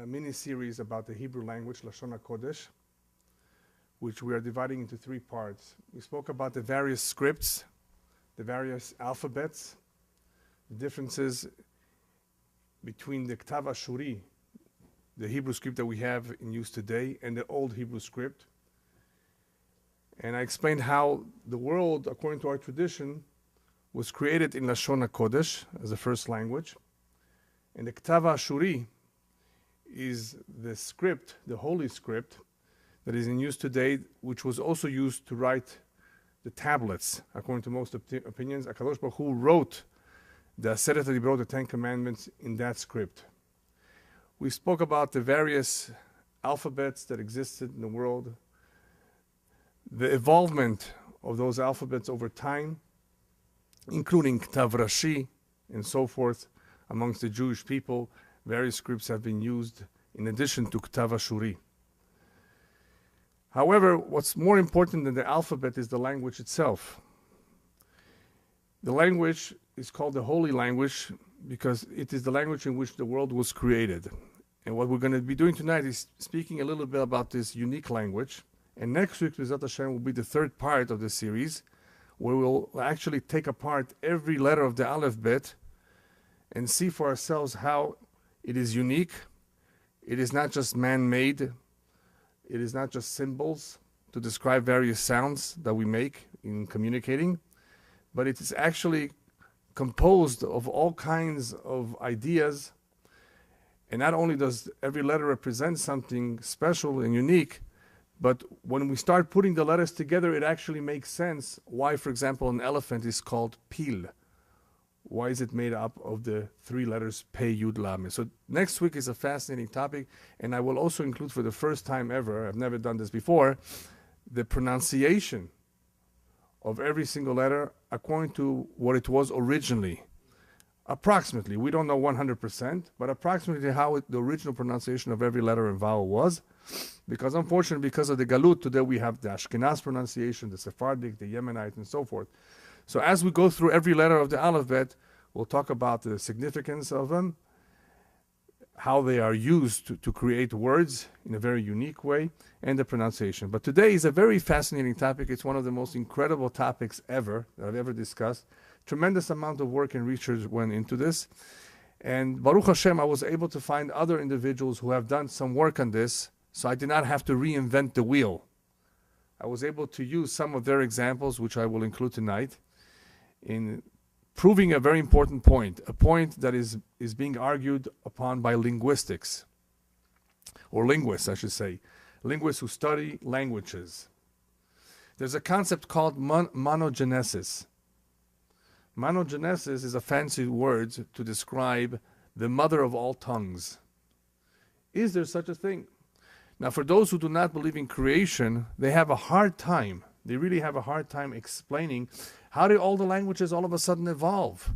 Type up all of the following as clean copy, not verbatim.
a mini-series about the Hebrew language, Lashon Hakodesh, which we are dividing into three parts. We spoke about the various scripts, the various alphabets, the differences between the Ktav Ashuri, the Hebrew script that we have in use today, and the old Hebrew script. And I explained how the world, according to our tradition, was created in Lashon HaKodesh as the first language. And the Ktav Ashuri is the script, the holy script, that is in use today, which was also used to write the tablets. According to most opinions, HaKadosh Baruch Hu wrote the Aseret HaDibrot, the Ten Commandments, in that script. We spoke about the various alphabets that existed in the world, the evolvement of those alphabets over time, including Ktav Rashi and so forth. Amongst the Jewish people, various scripts have been used in addition to Ktav Ashuri. However, what's more important than the alphabet is the language itself. The language is called the holy language because it is the language in which the world was created. And what we're going to be doing tonight is speaking a little bit about this unique language. And next week, B'ezrat Hashem, will be the third part of the series, where we'll actually take apart every letter of the alphabet and see for ourselves how it is unique. It is not just man-made. It is not just symbols to describe various sounds that we make in communicating, but it is actually composed of all kinds of ideas. And not only does every letter represent something special and unique, but when we start putting the letters together, it actually makes sense why, for example, an elephant is called pil. Why is it made up of the three letters Pei, Yud, Lamed? So next week is a fascinating topic, and I will also include for the first time ever, I've never done this before, the pronunciation of every single letter according to what it was originally. Approximately, we don't know 100%, but approximately how the original pronunciation of every letter and vowel was. Because unfortunately, because of the Galut, today we have the Ashkenaz pronunciation, the Sephardic, the Yemenite, and so forth. So as we go through every letter of the alphabet, we'll talk about the significance of them, how they are used to create words in a very unique way, and the pronunciation. But today is a very fascinating topic. It's one of the most incredible topics ever that I've ever discussed. Tremendous amount of work and research went into this. And Baruch Hashem, I was able to find other individuals who have done some work on this, so I did not have to reinvent the wheel. I was able to use some of their examples, which I will include tonight, in proving a very important point, a point that is being argued upon by linguistics, or linguists, I should say, linguists who study languages. There's a concept called monogenesis. Monogenesis is a fancy word to describe the mother of all tongues. Is there such a thing? Now, for those who do not believe in creation, they have a hard time. They really have a hard time explaining how did all the languages all of a sudden evolve?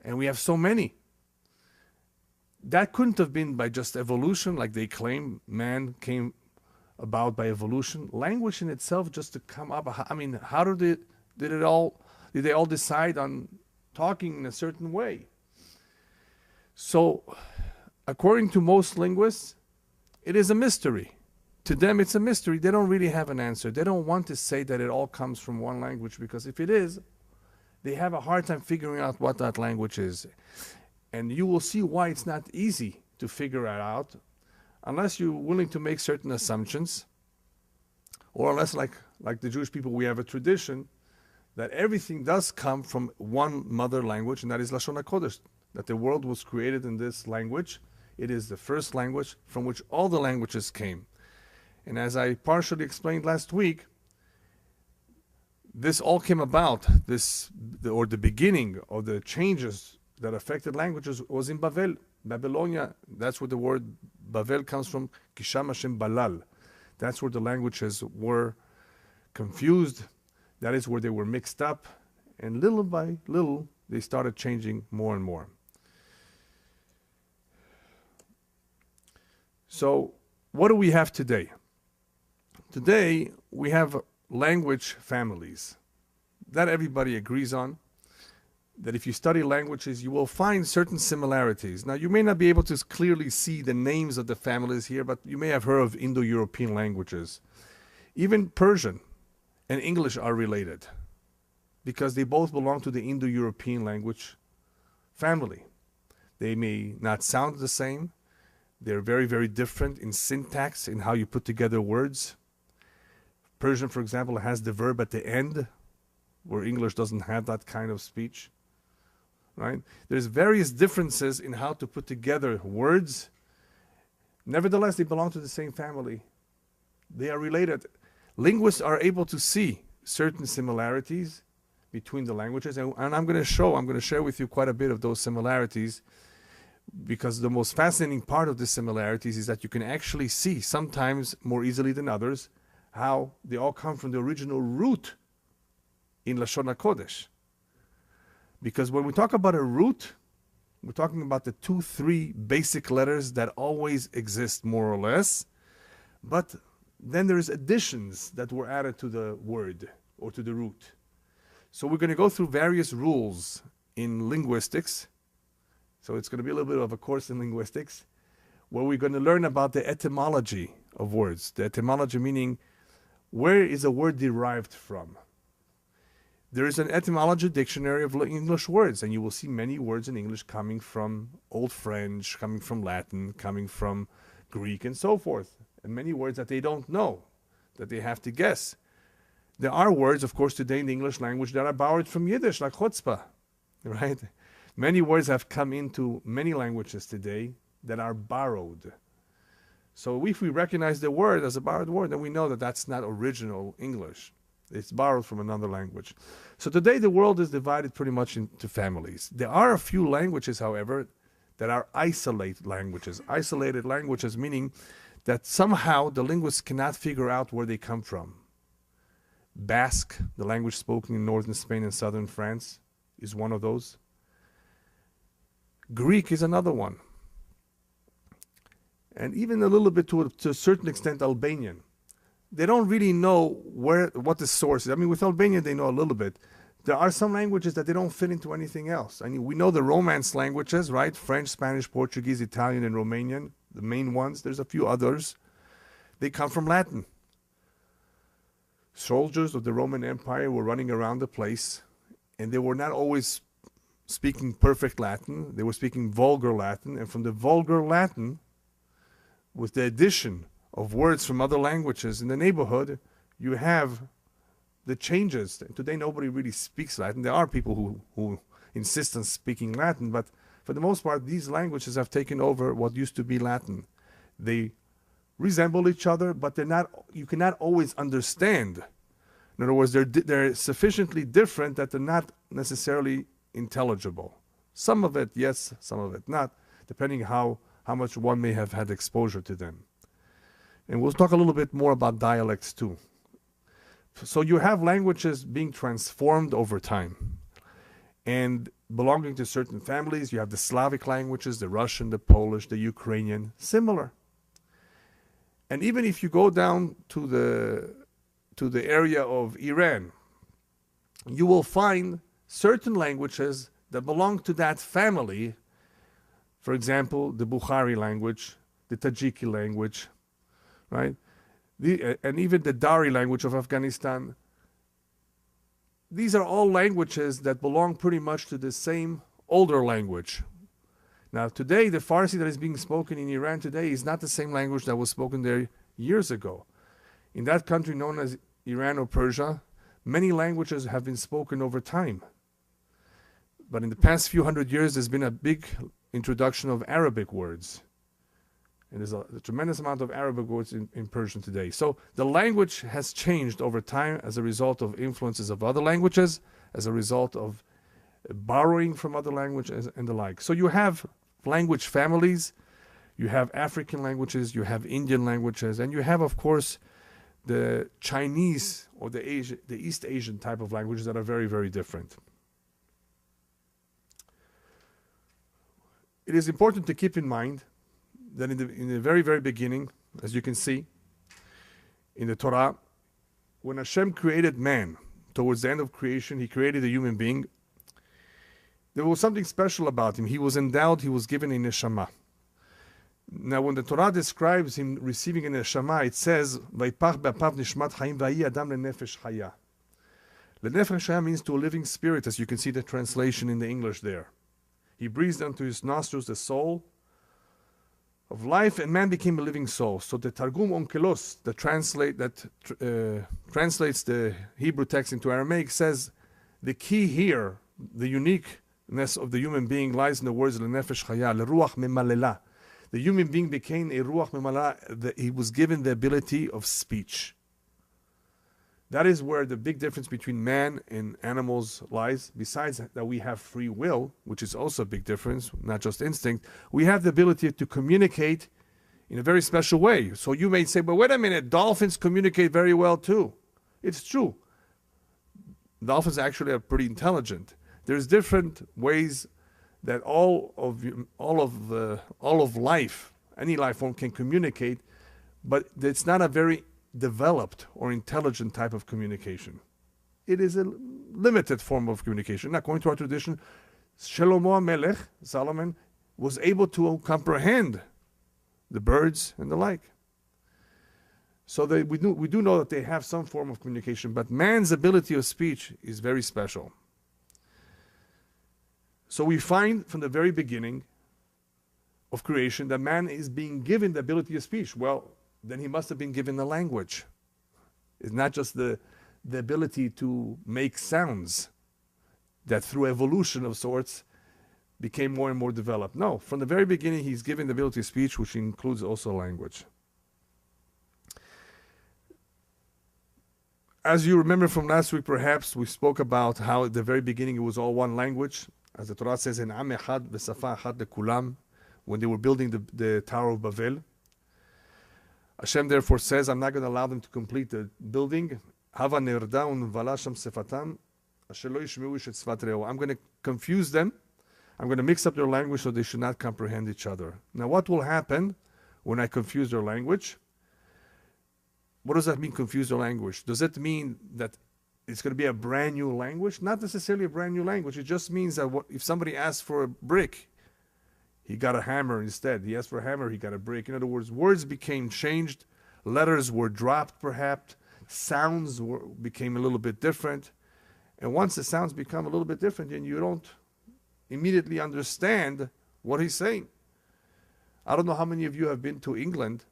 And we have so many. That couldn't have been by just evolution, like they claim man came about by evolution. Language in itself just to come up. I mean, how did they all decide on talking in a certain way? So, according to most linguists, it is a mystery. To them, it's a mystery. They don't really have an answer. They don't want to say that it all comes from one language, because if it is, they have a hard time figuring out what that language is. And you will see why it's not easy to figure it out unless you're willing to make certain assumptions, or unless, like the Jewish people, we have a tradition that everything does come from one mother language, and that is Lashon HaKodesh, that the world was created in this language. It is the first language from which all the languages came. And as I partially explained last week, this all came about, the beginning of the changes that affected languages was in Babylonia. That's where the word Bavel comes from, Kisham Hashem Balal. That's where the languages were confused. That is where they were mixed up. And little by little, they started changing more and more. So, what do we have today? Today, we have language families that everybody agrees on. that if you study languages, you will find certain similarities. Now, you may not be able to clearly see the names of the families here, but you may have heard of Indo-European languages. Even Persian and English are related because they both belong to the Indo-European language family. They may not sound the same. They're very, very different in syntax, in how you put together words. Persian, for example, has the verb at the end, where English doesn't have that kind of speech. Right? There's various differences in how to put together words. Nevertheless, they belong to the same family. They are related. Linguists are able to see certain similarities between the languages, and I'm going to share with you quite a bit of those similarities, because the most fascinating part of the similarities is that you can actually see, sometimes more easily than others, how they all come from the original root in Lashon Hakodesh. Because when we talk about a root, we're talking about the 2-3 basic letters that always exist, more or less. But then there's additions that were added to the word or to the root. So we're going to go through various rules in linguistics. So it's going to be a little bit of a course in linguistics, where we're going to learn about the etymology of words. The etymology meaning, where is a word derived from? There is an etymology dictionary of English words, and you will see many words in English coming from Old French, coming from Latin, coming from Greek, and so forth. And many words that they don't know, that they have to guess. There are words, of course, today in the English language that are borrowed from Yiddish, like chutzpah, right? Many words have come into many languages today that are borrowed. So if we recognize the word as a borrowed word, then we know that that's not original English. It's borrowed from another language. So today the world is divided pretty much into families. There are a few languages, however, that are isolated languages. Isolated languages meaning that somehow the linguists cannot figure out where they come from. Basque, the language spoken in northern Spain and southern France, is one of those. Greek is another one. And even a little bit to a certain extent Albanian. They don't really know what the source is. I mean, with Albanian, they know a little bit. There are some languages that they don't fit into anything else. I mean, we know the Romance languages, right? French, Spanish, Portuguese, Italian, and Romanian, the main ones. There's a few others. They come from Latin. Soldiers of the Roman Empire were running around the place, and they were not always speaking perfect Latin. They were speaking vulgar Latin, and from the vulgar Latin, with the addition of words from other languages in the neighborhood, you have the changes. Today nobody really speaks Latin. There are people who insist on speaking Latin, but for the most part these languages have taken over what used to be Latin. They resemble each other, but they're not. You cannot always understand. In other words, they're sufficiently different that they're not necessarily intelligible. Some of it yes, some of it not, depending how much one may have had exposure to them. And we'll talk a little bit more about dialects too. So you have languages being transformed over time and belonging to certain families. You have the Slavic languages, the Russian, the Polish, the Ukrainian, similar. And even if you go down to the area of Iran, you will find certain languages that belong to that family. For example, the Bukhari language, the Tajiki language, right? And even the Dari language of Afghanistan. These are all languages that belong pretty much to the same older language. Now today, the Farsi that is being spoken in Iran today is not the same language that was spoken there years ago. In that country known as Iran or Persia, many languages have been spoken over time. But in the past few hundred years, there's been a big introduction of Arabic words. And there's a tremendous amount of Arabic words in Persian today. So the language has changed over time as a result of influences of other languages, as a result of borrowing from other languages and the like. So you have language families, you have African languages, you have Indian languages, and you have, of course, the Chinese or the East Asian type of languages that are very, very different. It is important to keep in mind that in the very, very beginning, as you can see in the Torah, when Hashem created man, towards the end of creation, he created a human being. There was something special about him. He was endowed, he was given a neshama. Now, when the Torah describes him receiving a neshama, it says, "Vaypach be'apav nishmat chayim v'ayi adam lenefesh chaya." Lenefesh chaya means to a living spirit, as you can see the translation in the English there. He breathed unto his nostrils the soul of life, and man became a living soul. So the Targum Onkelos, that translates the Hebrew text into Aramaic, says the key here, the uniqueness of the human being, lies in the words lenefesh chaya, leruach memalela. The human being became a ruach memalela. He was given the ability of speech. That is where the big difference between man and animals lies. Besides that we have free will, which is also a big difference, not just instinct, we have the ability to communicate in a very special way. So you may say, but wait a minute, dolphins communicate very well too. It's true. Dolphins actually are pretty intelligent. There's different ways that all of life, any life form can communicate, but it's not a very developed or intelligent type of communication. It is a limited form of communication. According to our tradition, Shlomo Melech, Solomon, was able to comprehend the birds and the like. So we do know that they have some form of communication, but man's ability of speech is very special. So we find from the very beginning of creation that man is being given the ability of speech. Well, then he must have been given a language. It's not just the ability to make sounds that through evolution of sorts became more and more developed. No, from the very beginning he's given the ability of speech, which includes also language. As you remember from last week, perhaps, we spoke about how at the very beginning it was all one language. As the Torah says, in Am Echad v'Safa Echad leKulam, when they were building the Tower of Babel. Hashem therefore says, I'm not going to allow them to complete the building. Hava nerda unvala sham sefatam, asher lo yishmeu ish et sfat reo. I'm going to confuse them. I'm going to mix up their language so they should not comprehend each other. Now, what will happen when I confuse their language? What does that mean, confuse their language? Does it mean that it's going to be a brand new language? Not necessarily a brand new language. It just means that if somebody asks for a brick, he got a hammer instead. He asked for a hammer, he got a brick. In other words, words became changed, letters were dropped perhaps, sounds became a little bit different. And once the sounds become a little bit different, then you don't immediately understand what he's saying. I don't know how many of you have been to England,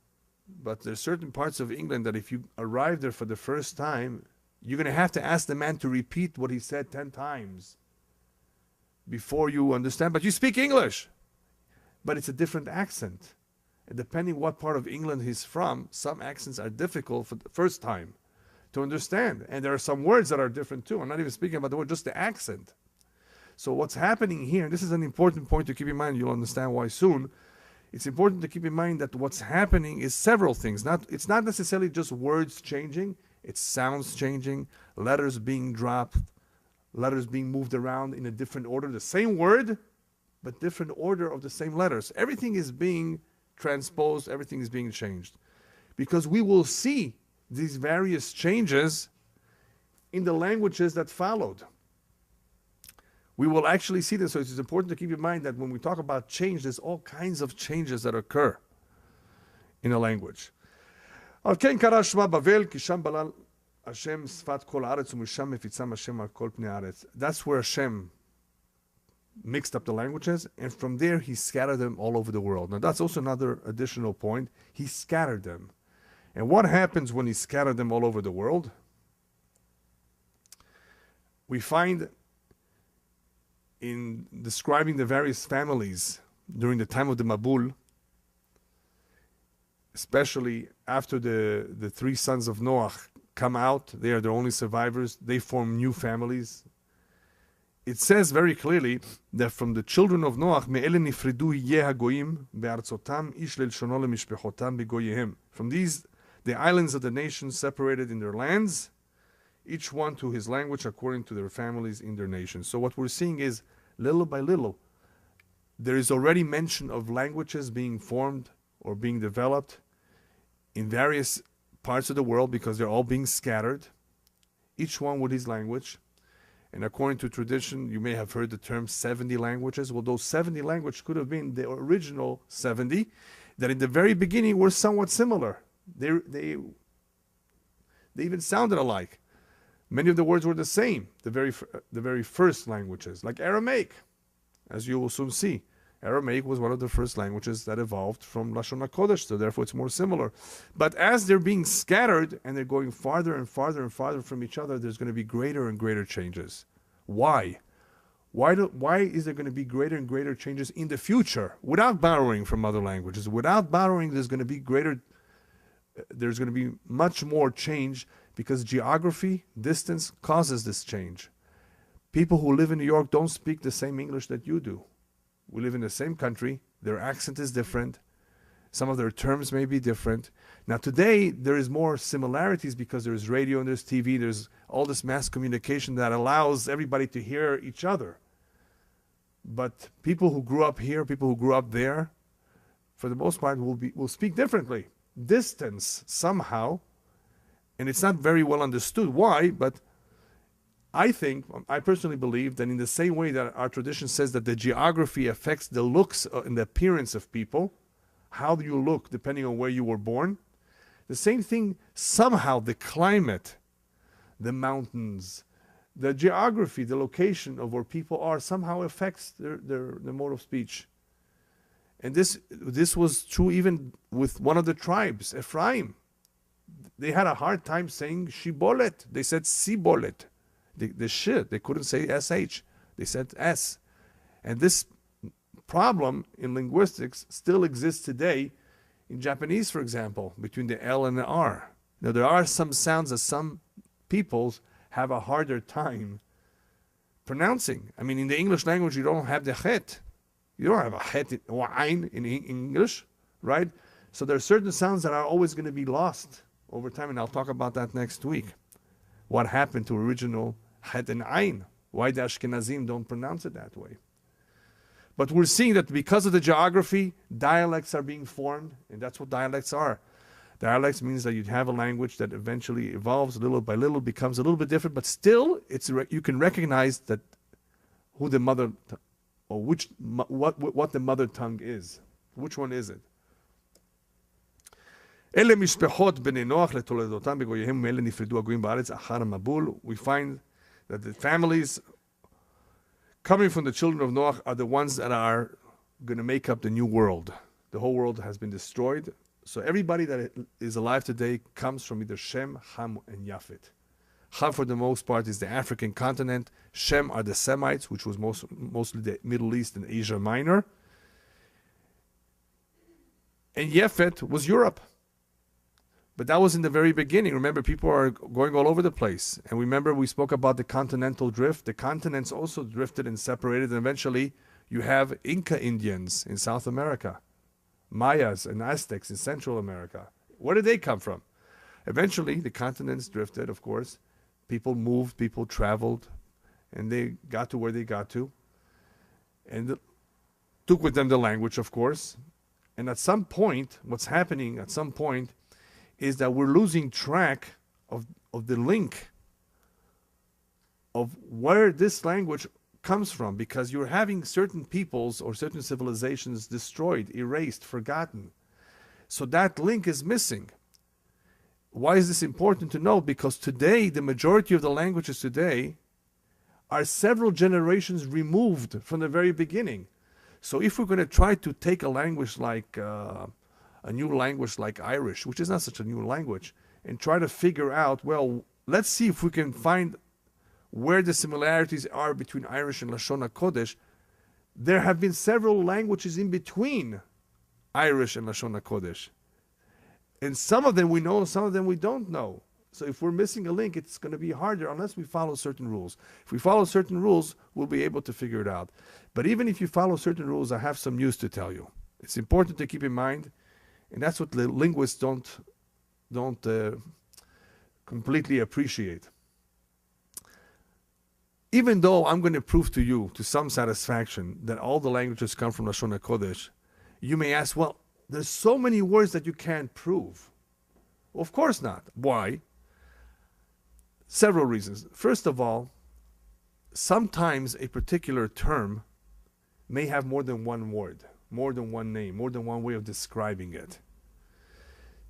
but there's certain parts of England that if you arrive there for the first time, you're going to have to ask the man to repeat what he said 10 times before you understand. But you speak English. But it's a different accent. And depending what part of England he's from, some accents are difficult for the first time to understand. And there are some words that are different too. I'm not even speaking about the word, just the accent. So what's happening here, and this is an important point to keep in mind, you'll understand why soon. It's important to keep in mind that what's happening is several things. It's not necessarily just words changing, it's sounds changing, letters being dropped, letters being moved around in a different order. The same word, but different order of the same letters. Everything is being transposed, everything is being changed. Because we will see these various changes in the languages that followed. We will actually see this, so it's important to keep in mind that when we talk about change, there's all kinds of changes that occur in a language. That's where Hashem mixed up the languages, and from there he scattered them all over the world. Now that's also another additional point. He scattered them. And what happens when he scattered them all over the world? We find in describing the various families during the time of the Mabul, especially after the 3 sons of Noah come out, they are the only survivors, they form new families. It says very clearly that from the children of Noah, from these, the islands of the nations separated in their lands, each one to his language according to their families in their nations. So what we're seeing is, little by little, there is already mention of languages being formed or being developed in various parts of the world because they're all being scattered, each one with his language. And according to tradition, you may have heard the term 70 languages. Well, those 70 languages could have been the original 70 that in the very beginning were somewhat similar. They even sounded alike. Many of the words were the same, the very first languages, like Aramaic, as you will soon see. Aramaic was one of the first languages that evolved from Lashon Hakodesh, so therefore it's more similar. But as they're being scattered and they're going farther and farther and farther from each other, there's going to be greater and greater changes. Why? Why is there going to be greater and greater changes in the future without borrowing from other languages? Without borrowing, there's going to be much more change because geography, distance causes this change. People who live in New York don't speak the same English that you do. We live in the same country. Their accent is different. Some of their terms may be different. Now today, there is more similarities because there's radio and there's TV. There's all this mass communication that allows everybody to hear each other. But people who grew up here, people who grew up there, for the most part, will speak differently. Distance, somehow, and it's not very well understood why, but I personally believe that in the same way that our tradition says that the geography affects the looks and the appearance of people, how do you look depending on where you were born, the same thing, somehow the climate, the mountains, the geography, the location of where people are somehow affects their mode of speech. And this was true even with one of the tribes, Ephraim. They had a hard time saying shibolet. They said sibolet. The sh, they couldn't say sh. They said s. And this problem in linguistics still exists today in Japanese, for example, between the L and the R. Now, there are some sounds that some peoples have a harder time pronouncing. I mean, in the English language, you don't have the het. You don't have a het or ein in English, right? So there are certain sounds that are always going to be lost over time, and I'll talk about that next week. What happened to original het and ein? Why the Ashkenazim don't pronounce it that way? But we're seeing that because of the geography, dialects are being formed, and that's what dialects are. Dialects means that you have a language that eventually evolves little by little, becomes a little bit different, but still, you can recognize that who the mother, or what the mother tongue is. Which one is it? We find that the families coming from the children of Noach are the ones that are going to make up the new world. The whole world has been destroyed. So everybody that is alive today comes from either Shem, Ham, and Yafet. Ham, for the most part, is the African continent. Shem are the Semites, which was mostly the Middle East and Asia Minor. And Yafet was Europe. But that was in the very beginning. Remember, people are going all over the place. And remember, we spoke about the continental drift. The continents also drifted and separated. And eventually, you have Inca Indians in South America, Mayas and Aztecs in Central America. Where did they come from? Eventually, the continents drifted, of course. People moved, people traveled, and they got to where they got to. And took with them the language, of course. And at some point, what's happening at some point is that we're losing track of the link of where this language comes from, because you're having certain peoples or certain civilizations destroyed, erased, forgotten. So that link is missing. Why is this important to know? Because today, the majority of the languages today are several generations removed from the very beginning. So if we're going to try to take a language like a new language like Irish, which is not such a new language, and try to figure out, well, let's see if we can find where the similarities are between Irish and Lashon HaKodesh. There have been several languages in between Irish and Lashon HaKodesh. And some of them we know, some of them we don't know. So if we're missing a link, it's going to be harder unless we follow certain rules. If we follow certain rules, we'll be able to figure it out. But even if you follow certain rules, I have some news to tell you. It's important to keep in mind, and that's what the linguists don't completely appreciate. Even though I'm going to prove to you, to some satisfaction, that all the languages come from Lashon HaKodesh, you may ask, well, there's so many words that you can't prove. Well, of course not. Why? Several reasons. First of all, sometimes a particular term may have more than one word, more than one name, more than one way of describing it.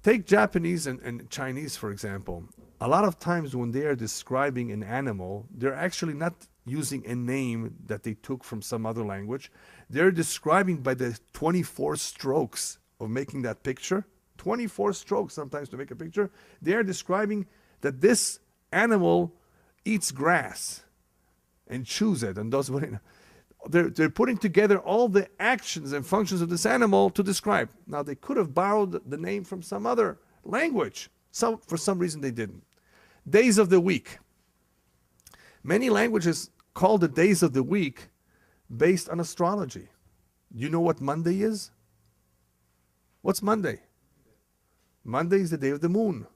Take Japanese and Chinese, for example. A lot of times when they are describing an animal, they're actually not using a name that they took from some other language. They're describing by the 24 strokes of making that picture. 24 strokes sometimes to make a picture. They're describing that this animal eats grass and chews it and does what it. They're putting together all the actions and functions of this animal to describe. Now, they could have borrowed the name from some other language. For some reason, they didn't. Days of the week. Many languages call the days of the week based on astrology. You know what Monday is? What's Monday? Monday is the day of the moon.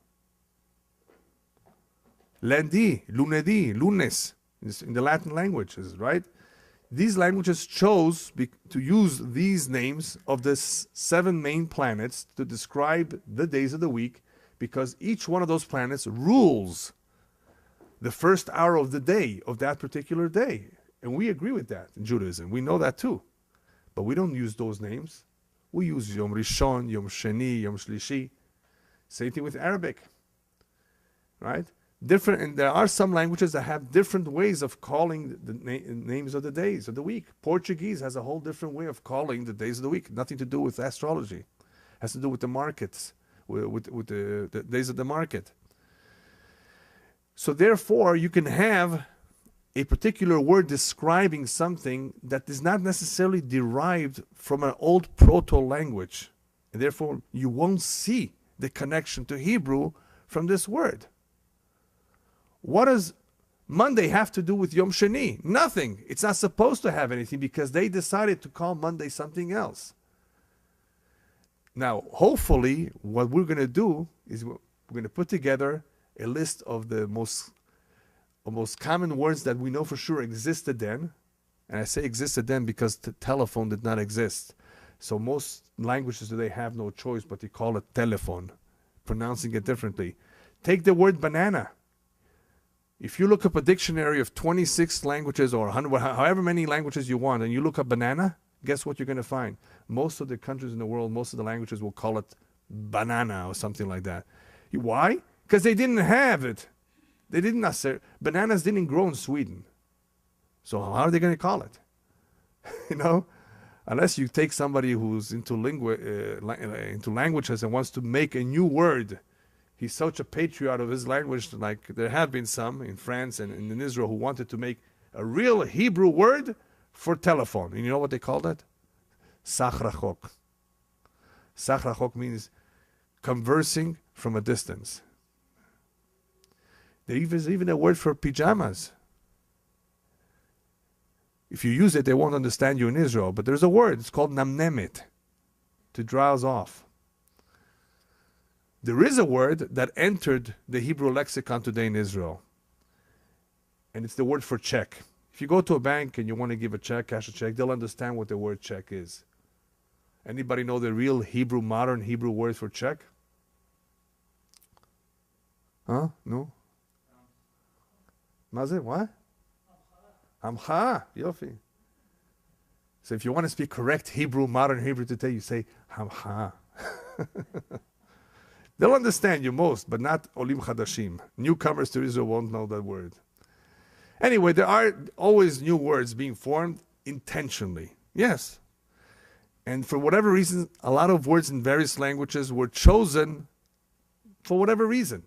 Lundi, lunedì, lunes, in the Latin languages, right? These languages chose to use these names of the 7 main planets to describe the days of the week, because each one of those planets rules the first hour of the day of that particular day. And we agree with that in Judaism. We know that too. But we don't use those names. We use Yom Rishon, Yom Sheni, Yom Shlishi. Same thing with Arabic, right? Different, and there are some languages that have different ways of calling the names of the days of the week. Portuguese has a whole different way of calling the days of the week. Nothing to do with astrology. It has to do with the markets, with the days of the market. So therefore, you can have a particular word describing something that is not necessarily derived from an old proto-language. And therefore, you won't see the connection to Hebrew from this word. What does Monday have to do with Yom Sheni? Nothing. It's not supposed to have anything because they decided to call Monday something else. Now, hopefully, what we're going to do is we're going to put together a list of the most common words that we know for sure existed then. And I say existed then because the telephone did not exist. So most languages today have no choice but to call it telephone, pronouncing it differently. Take the word banana. If you look up a dictionary of 26 languages or 100, however many languages you want, and you look up banana, guess what you're going to find? Most of the countries in the world, most of the languages will call it banana or something like that. Why? Because they didn't have it. They didn't necessarily. Bananas didn't grow in Sweden. So how are they going to call it? You know? Unless you take somebody who's into languages and wants to make a new word. He's such a patriot of his language, like there have been some in France and in Israel who wanted to make a real Hebrew word for telephone. And you know what they called it? Sachrachok. Sachrachok means conversing from a distance. There's even a word for pajamas. If you use it, they won't understand you in Israel. But there's a word. It's called namnemet, to drowse off. There is a word that entered the Hebrew lexicon today in Israel. And it's the word for check. If you go to a bank and you want to give a check, cash a check, they'll understand what the word check is. Anybody know the real Hebrew, modern Hebrew word for check? Huh? No? Mazeh, what? Hamcha. Yofi. So if you want to speak correct Hebrew, modern Hebrew today, you say Hamcha. They'll understand you most, but not Olim Chadashim. Newcomers to Israel won't know that word. Anyway, there are always new words being formed intentionally. Yes. And for whatever reason, a lot of words in various languages were chosen for whatever reason.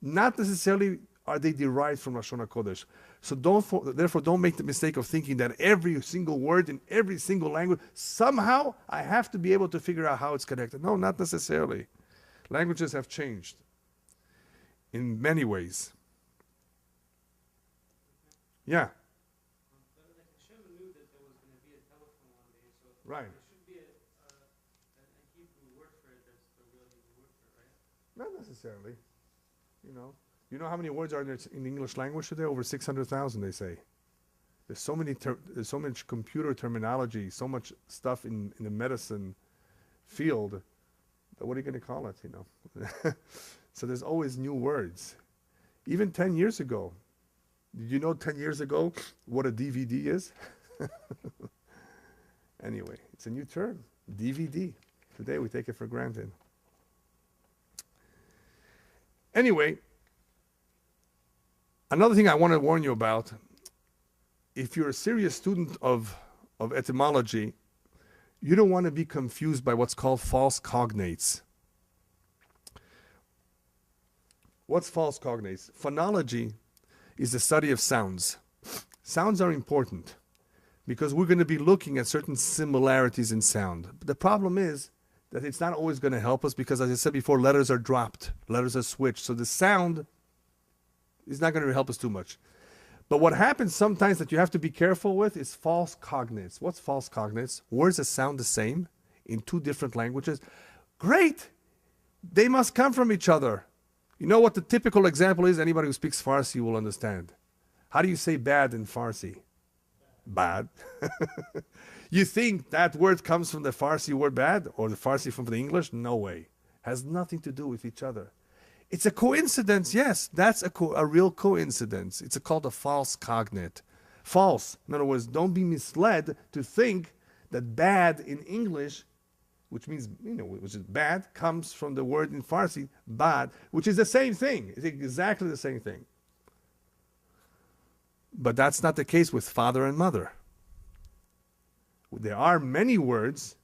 Not necessarily are they derived from Lashon Hakodesh. So therefore don't make the mistake of thinking that every single word in every single language, somehow I have to be able to figure out how it's connected. No, not necessarily. Languages have changed in many ways. Yeah. But Hashem knew that there was going to be a telephone one day, so right. There should be a Hebrew word for it that's the real Hebrew word for it, right? Not necessarily. You know how many words are in the English language today? Over 600,000, they say. There's so much computer terminology, so much stuff in the medicine field. But what are you going to call it? So there's always new words. Even 10 years ago, Did you know 10 years ago what a DVD is? Anyway, it's a new term, DVD. Today we take it for granted. Anyway, another thing I want to warn you about, if you're a serious student of etymology, you don't want to be confused by what's called false cognates. What's false cognates? Phonology is the study of sounds. Sounds are important because we're going to be looking at certain similarities in sound. But the problem is that it's not always going to help us because, as I said before, letters are dropped, letters are switched. So the sound is not going to help us too much. But what happens sometimes that you have to be careful with is false cognates. What's false cognates? Words that sound the same in two different languages. Great! They must come from each other. You know what the typical example is? Anybody who speaks Farsi will understand. How do you say bad in Farsi? Bad. You think that word comes from the Farsi word bad or the Farsi from the English? No way. Has nothing to do with each other. It's a coincidence, yes. That's a real coincidence. It's called a false cognate. False. In other words, don't be misled to think that bad in English, which means, which is bad, comes from the word in Farsi, bad, which is the same thing. It's exactly the same thing. But that's not the case with father and mother. There are many words,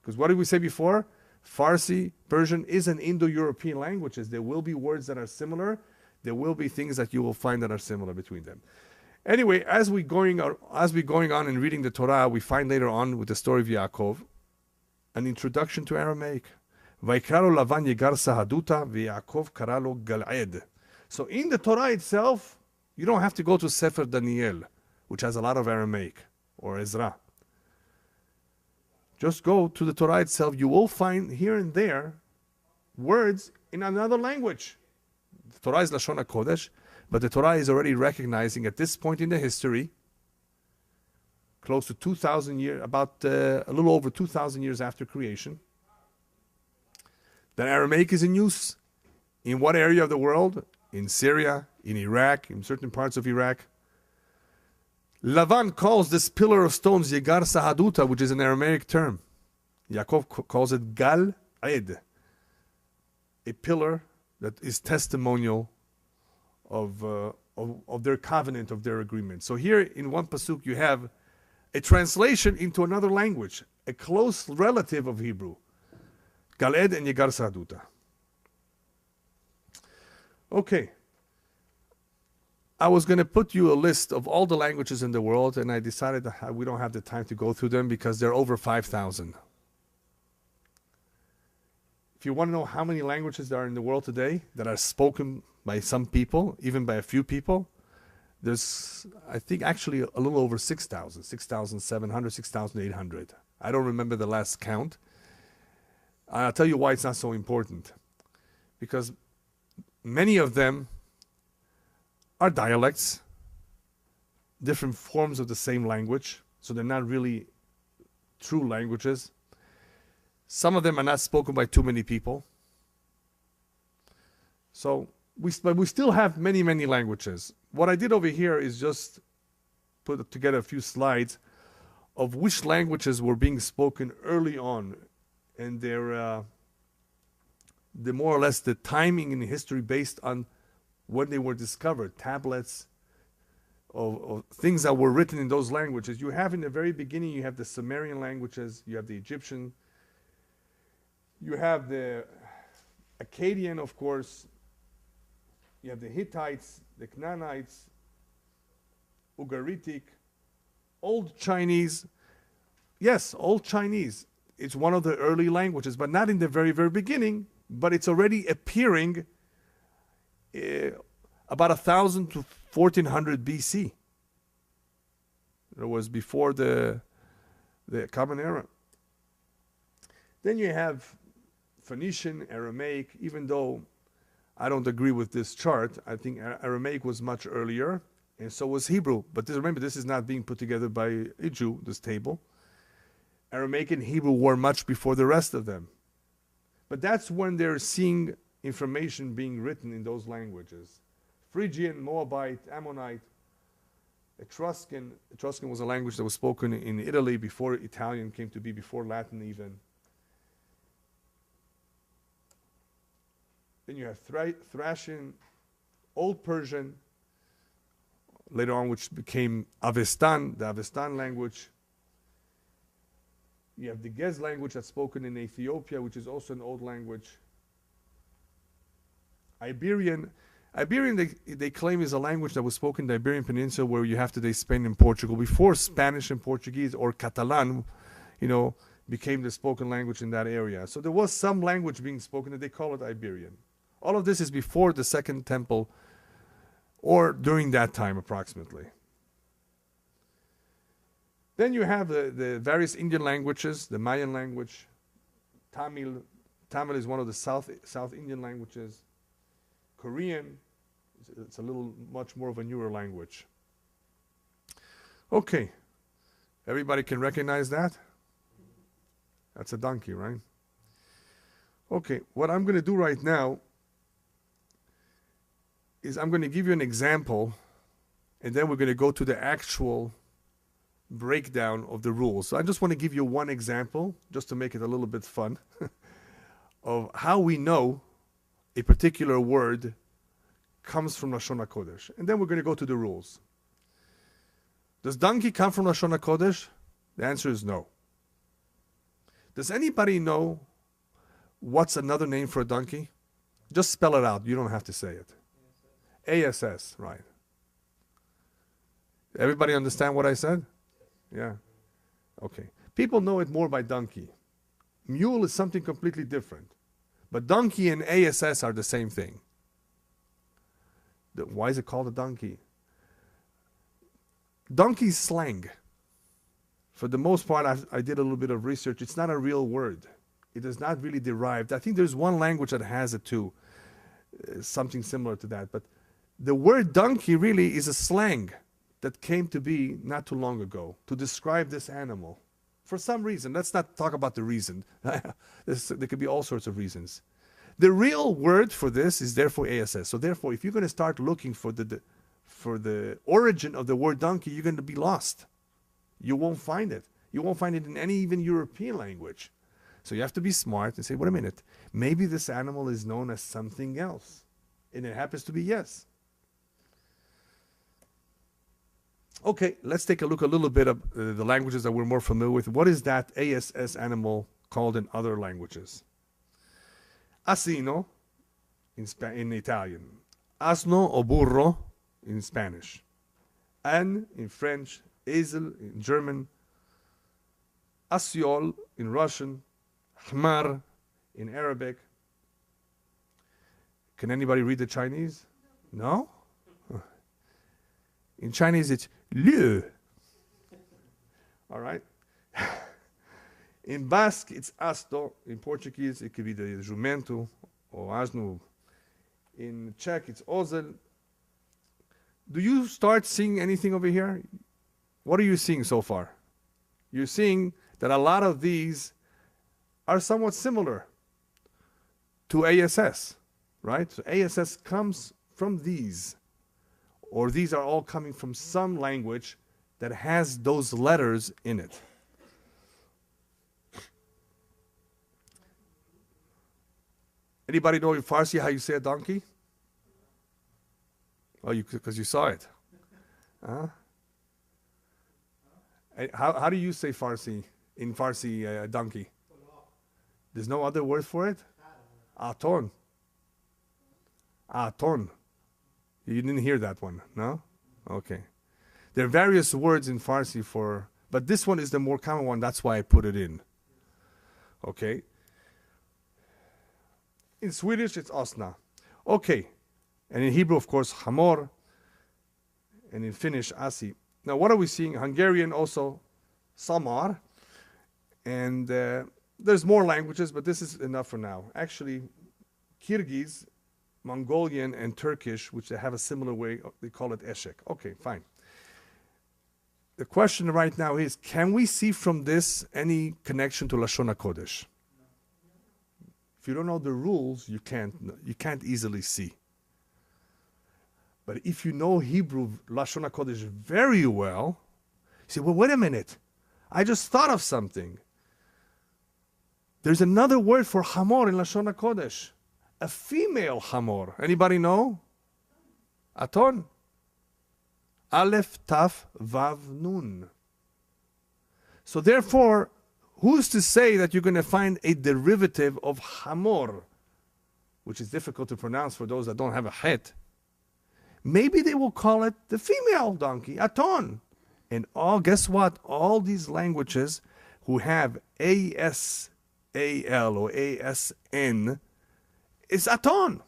because what did we say before? Farsi, Persian is an Indo-European languages. There will be words that are similar. There will be things that you will find that are similar between them. Anyway, as we going on and reading the Torah, we find later on with the story of Yaakov an introduction to Aramaic. Vaikralo Lavan Yegar Sahaduta v'Yaakov Karalo Gal'ed. So in the Torah itself, you don't have to go to Sefer Daniel, which has a lot of Aramaic, or Ezra. Just go to the Torah itself. You will find here and there words in another language. The Torah is Lashon Hakodesh, but the Torah is already recognizing at this point in the history, close to 2,000 years, about a little over 2,000 years after creation, that Aramaic is in use. In what area of the world? In Syria, in Iraq, in certain parts of Iraq. Lavan calls this pillar of stones Yegar Sahaduta, which is an Aramaic term. Yaakov calls it Gal Ed, a pillar that is testimonial of their covenant, of their agreement. So here in one pasuk you have a translation into another language, a close relative of Hebrew. Gal Ed and Yegar Sahaduta. Okay. I was going to put you a list of all the languages in the world, and I decided that we don't have the time to go through them because there are over 5,000. If you want to know how many languages there are in the world today that are spoken by some people, even by a few people, there's, I think, actually a little over 6,000, 6,700, 6,800. I don't remember the last count. I'll tell you why it's not so important. Because many of them are dialects, different forms of the same language, so they're not really true languages. Some of them are not spoken by too many people. So we still have many, many languages. What I did over here is just put together a few slides of which languages were being spoken early on, and they're more or less the timing in history based on when they were discovered, tablets of things that were written in those languages. You have in the very beginning, you have the Sumerian languages, you have the Egyptian, you have the Akkadian, of course, you have the Hittites, the Canaanites, Ugaritic, Old Chinese. Yes, Old Chinese. It's one of the early languages, but not in the very, very beginning, but it's already appearing about 1,000 to 1,400 BC. It was before the Common Era. Then you have Phoenician, Aramaic, even though I don't agree with this chart. I think Aramaic was much earlier, and so was Hebrew. But remember, this is not being put together by a Jew, this table. Aramaic and Hebrew were much before the rest of them. But that's when they're seeing information being written in those languages. Phrygian, Moabite, Ammonite, Etruscan was a language that was spoken in Italy before Italian came to be, before Latin even. Then you have Thracian, Old Persian, later on which became Avestan, the Avestan language. You have the Gez language that's spoken in Ethiopia, which is also an old language. Iberian, they claim, is a language that was spoken in the Iberian Peninsula, where you have today Spain and Portugal, before Spanish and Portuguese, or Catalan, became the spoken language in that area. So there was some language being spoken, and they call it Iberian. All of this is before the Second Temple, or during that time approximately. Then you have the various Indian languages, the Mayan language. Tamil is one of the South Indian languages. Korean, it's a little much more of a newer language. Okay, everybody can recognize that? That's a donkey, right? Okay, what I'm going to do right now is I'm going to give you an example, and then we're going to go to the actual breakdown of the rules. So I just want to give you one example, just to make it a little bit fun, of how we know a particular word comes from Lashon Hakodesh. And then we're going to go to the rules. Does donkey come from Lashon Hakodesh? The answer is no. Does anybody know what's another name for a donkey? Just spell it out. You don't have to say it. ASS, right. Everybody understand what I said? Yeah. Okay. People know it more by donkey. Mule is something completely different. But donkey and ASS are the same thing. Why is it called a donkey? Donkey's slang. For the most part, I did a little bit of research. It's not a real word. It is not really derived. I think there's one language that has it too. Something similar to that. But the word donkey really is a slang that came to be not too long ago to describe this animal. For some reason. Let's not talk about the reason. There could be all sorts of reasons. The real word for this is therefore ASS. So therefore, if you're going to start looking for the origin of the word donkey, you're going to be lost. You won't find it. You won't find it in any even European language. So you have to be smart and say, wait a minute, maybe this animal is known as something else. And it happens to be yes. Okay, let's take a look a little bit at the languages that we're more familiar with. What is that ASS animal called in other languages? Asino in Italian. Asno o burro in Spanish. Âne in French. Esel in German. Asiol in Russian. Hmar in Arabic. Can anybody read the Chinese? No? In Chinese, it's liu. All right? In Basque, it's asto. In Portuguese, it could be the jumento or asno. In Czech, it's ozel. Do you start seeing anything over here? What are you seeing so far? You're seeing that a lot of these are somewhat similar to ASS, right? So ASS comes from these. Or these are all coming from some language that has those letters in it. Anybody know in Farsi how you say a donkey? Oh, because you saw it. Huh? How do you say Farsi, in Farsi, donkey? There's no other word for it? Aton. Aton. You didn't hear that one, no? Okay. There are various words in Farsi for, but this one is the more common one, that's why I put it in. Okay. In Swedish, it's osna. Okay. And in Hebrew, of course, hamor. And in Finnish, asi. Now, what are we seeing? Hungarian also, samar. And there's more languages, but this is enough for now. Actually, Kyrgyz, Mongolian, and Turkish, which they have a similar way, they call it eshek. Okay, fine. The question right now is, can we see from this any connection to Lashon HaKodesh? If you don't know the rules, you can't easily see. But if you know Hebrew Lashon HaKodesh very well, you say, well, wait a minute. I just thought of something. There's another word for hamor in Lashon HaKodesh. A female hamor. Anybody know? Aton. Aleph, Taf, Vav, Nun. So therefore, who's to say that you're going to find a derivative of hamor, which is difficult to pronounce for those that don't have a het? Maybe they will call it the female donkey, Aton. And guess what? All these languages who have ASAL or ASN is Aton.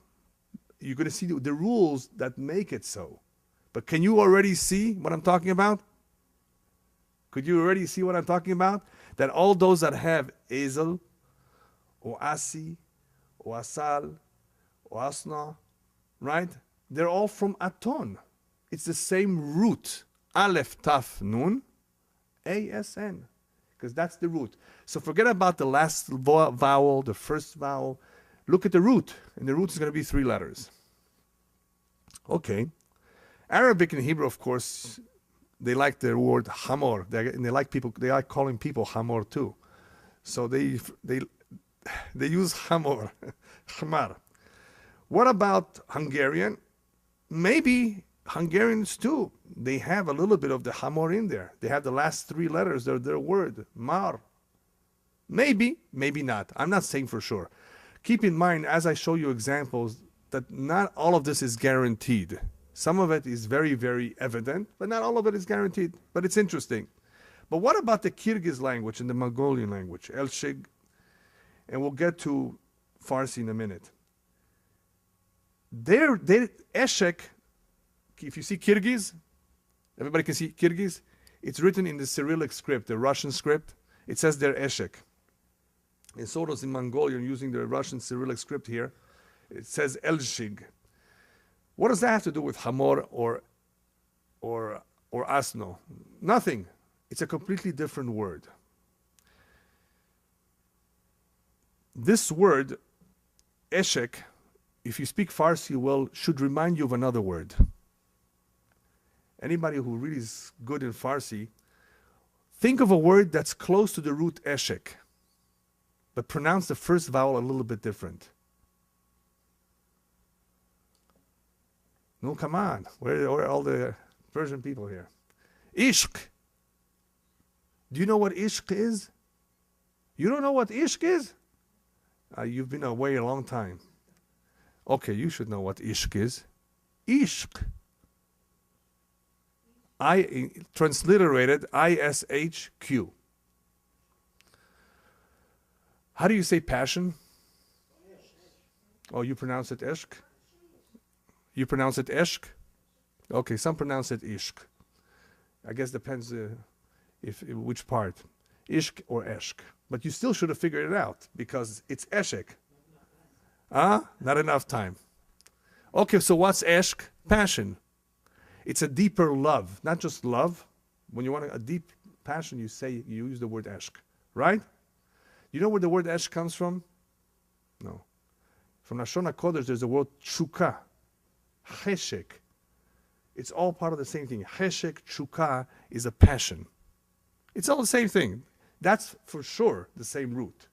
You're going to see the rules that make it so. But can you already see what I'm talking about? Could you already see what I'm talking about? That all those that have Azel, or Asi, or Asal, or Asna, right? They're all from Aton. It's the same root. Aleph, Taf, Nun, ASN. Because that's the root. So forget about the last vowel, the first vowel. Look at the root. And the root is going to be 3 letters. Okay. Arabic and Hebrew, of course, they like the word hamor. And they like calling people hamor too. So they use hamor, hamar. What about Hungarian? Maybe Hungarians too. They have a little bit of the hamor in there. They have the last 3 letters of their word, mar. Maybe, maybe not. I'm not saying for sure. Keep in mind, as I show you examples, that not all of this is guaranteed. Some of it is very, very evident, but not all of it is guaranteed. But it's interesting. But what about the Kyrgyz language and the Mongolian language? Elshig, and we'll get to Farsi in a minute. Eshek, if you see Kyrgyz, everybody can see Kyrgyz. It's written in the Cyrillic script, the Russian script. It says there Eshek. And so does in Mongolian, using the Russian Cyrillic script here. It says Elshig. What does that have to do with Hamor or Asno? Nothing. It's a completely different word. This word, Eshek, if you speak Farsi well, should remind you of another word. Anybody who really is good in Farsi, think of a word that's close to the root Eshek, but pronounce the first vowel a little bit different. No, come on. Where are all the Persian people here? Ishq. Do you know what ishq is? You don't know what ishq is? You've been away a long time. Okay, you should know what ishq is. Ishq. Transliterated ISHQ. How do you say passion? Oh, you pronounce it ishq? You pronounce it eshk? Okay, some pronounce it ishq. I guess depends which part. Ishq or eshk. But you still should have figured it out because it's eshek. Not enough time. Okay, so what's eshk? Passion. It's a deeper love, not just love. When you want a deep passion, you use the word eshk, right? You know where the word eshk comes from? No. From Lashon HaKodesh, there's the word tshuka. Cheshek. It's all part of the same thing. Cheshek, tshuka is a passion. It's all the same thing. That's for sure the same root.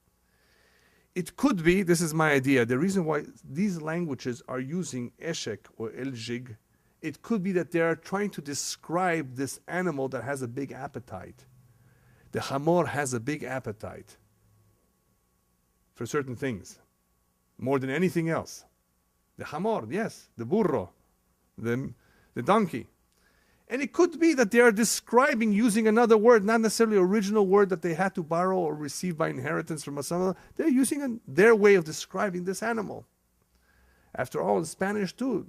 It could be, this is my idea, the reason why these languages are using eshek or elzhig, it could be that they are trying to describe this animal that has a big appetite. The hamor has a big appetite for certain things, more than anything else. The hamor, yes, the burro, the donkey. And it could be that they are describing using another word, not necessarily original word that they had to borrow or receive by inheritance from someone. They're using their way of describing this animal. After all, in Spanish too,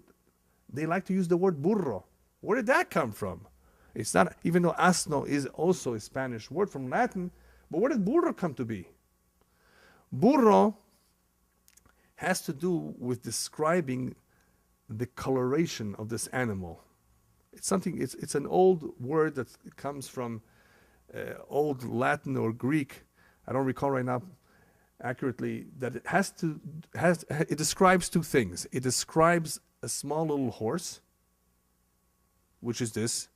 they like to use the word burro. Where did that come from? It's not, even though asno is also a Spanish word from Latin, but where did burro come to be? Burro has to do with describing the coloration of this animal. It's an old word that comes from old Latin or Greek. I don't recall right now accurately, that it describes 2 things. It describes a small little horse, which is this,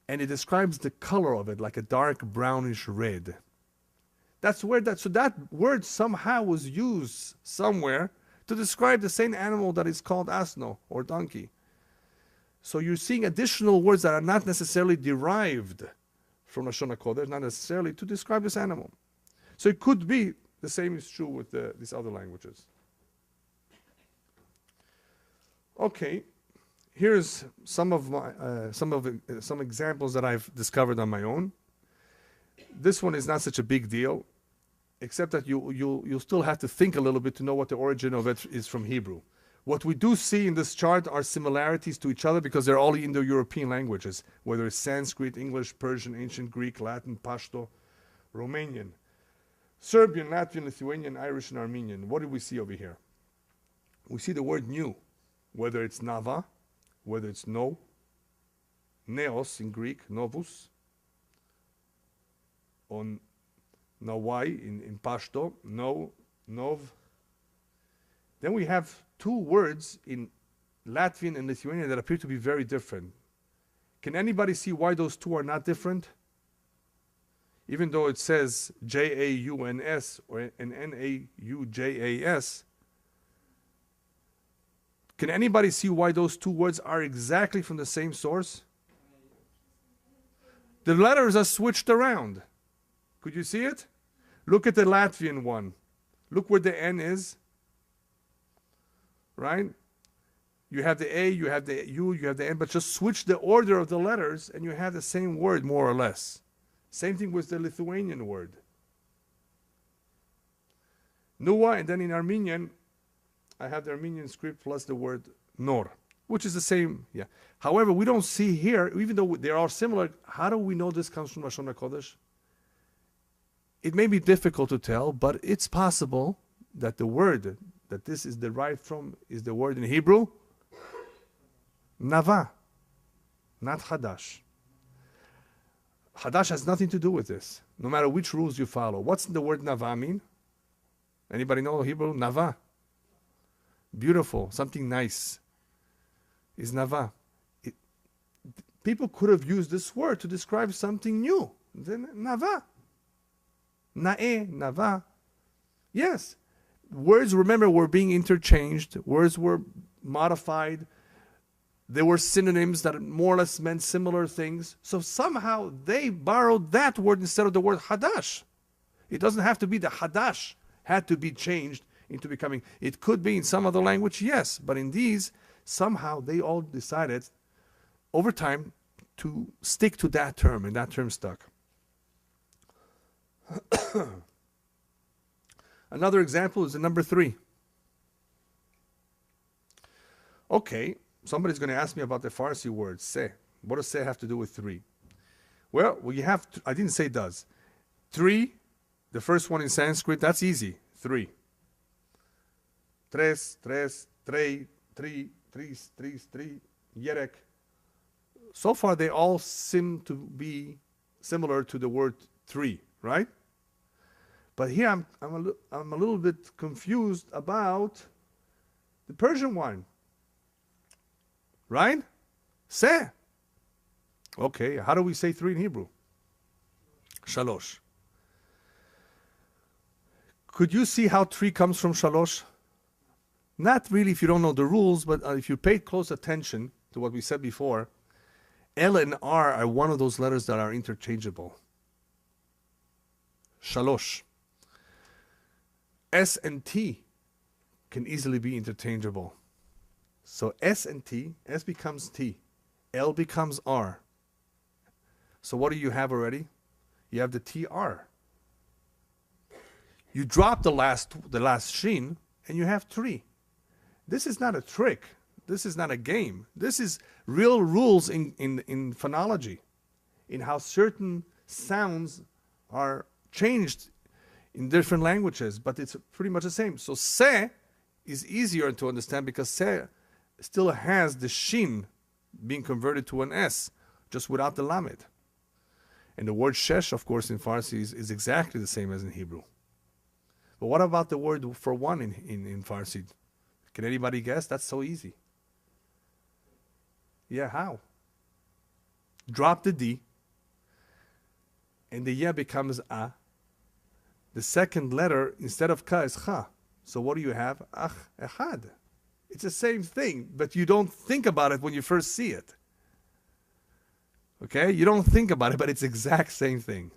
and it describes the color of it like a dark brownish red. That's where so that word somehow was used somewhere to describe the same animal that is called asno or donkey. So you're seeing additional words that are not necessarily derived from Lashon Hakodesh, not necessarily to describe this animal. So it could be the same is true with these other languages. Okay, here's some of my some examples that I've discovered on my own. This one is not such a big deal, except that you'll still have to think a little bit to know what the origin of it is from Hebrew. What we do see in this chart are similarities to each other because they're all Indo-European languages, whether it's Sanskrit, English, Persian, Ancient Greek, Latin, Pashto, Romanian, Serbian, Latvian, Lithuanian, Irish, and Armenian. What do we see over here? We see the word new, whether it's nava, whether it's no, neos in Greek, novus, on nawai in Pashto, no, nov. Then we have two words in Latvian and Lithuanian that appear to be very different. Can anybody see why those two are not different? Even though it says J-A-U-N-S or an N-A-U-J-A-S, can anybody see why those two words are exactly from the same source? The letters are switched around. Could you see it? Look at the Latvian one. Look where the N is. Right? You have the A, you have the U, you have the N, but just switch the order of the letters and you have the same word more or less. Same thing with the Lithuanian word. Nuwa, and then in Armenian, I have the Armenian script plus the word nor, which is the same. Yeah. However, we don't see here, even though they are similar, how do we know this comes from Lashon HaKodesh? It may be difficult to tell, but it's possible that the word that this is derived from is the word in Hebrew, Nava, not Hadash. Hadash has nothing to do with this, no matter which rules you follow. What's the word Nava mean? Anybody know Hebrew? Nava. Beautiful, something nice is Nava. People could have used this word to describe something new. Then Nava. Na'e, Nava. Yes. Words, remember, were being interchanged. Words were modified. There were synonyms that more or less meant similar things. So somehow they borrowed that word instead of the word Hadash. It doesn't have to be the Hadash had to be changed into becoming. It could be in some other language, yes. But in these, somehow they all decided over time to stick to that term, and that term stuck. Another example is the number 3. Okay, somebody's going to ask me about the Farsi word, se. What does se have to do with 3? Well, you have to, I didn't say does. 3, the first one in Sanskrit, that's easy. 3. Tres, tres, trei, tri, tris, tris, tri, yerek. So far, they all seem to be similar to the word 3, right? But here I'm a little bit confused about the Persian one. Right? Se. Okay, how do we say 3 in Hebrew? Shalosh. Could you see how 3 comes from shalosh? Not really if you don't know the rules, but if you pay close attention to what we said before, L and R are one of those letters that are interchangeable. Shalosh. S and T can easily be interchangeable. So S and T, S becomes T, L becomes R. So what do you have already? You have the TR. You drop the last shin and you have 3. This is not a trick. This is not a game. This is real rules in phonology, in how certain sounds are changed in different languages, but it's pretty much the same. So se is easier to understand because se still has the shin being converted to an s, just without the lamed. And the word shesh, of course, in Farsi is exactly the same as in Hebrew. But what about the word for 1 in Farsi? Can anybody guess? That's so easy. Yeah, how? drop the D, and the ya becomes a. The second letter, instead of ka, is cha. So what do you have? Ach, echad. It's the same thing, but you don't think about it when you first see it. Okay? You don't think about it, but it's the exact same thing.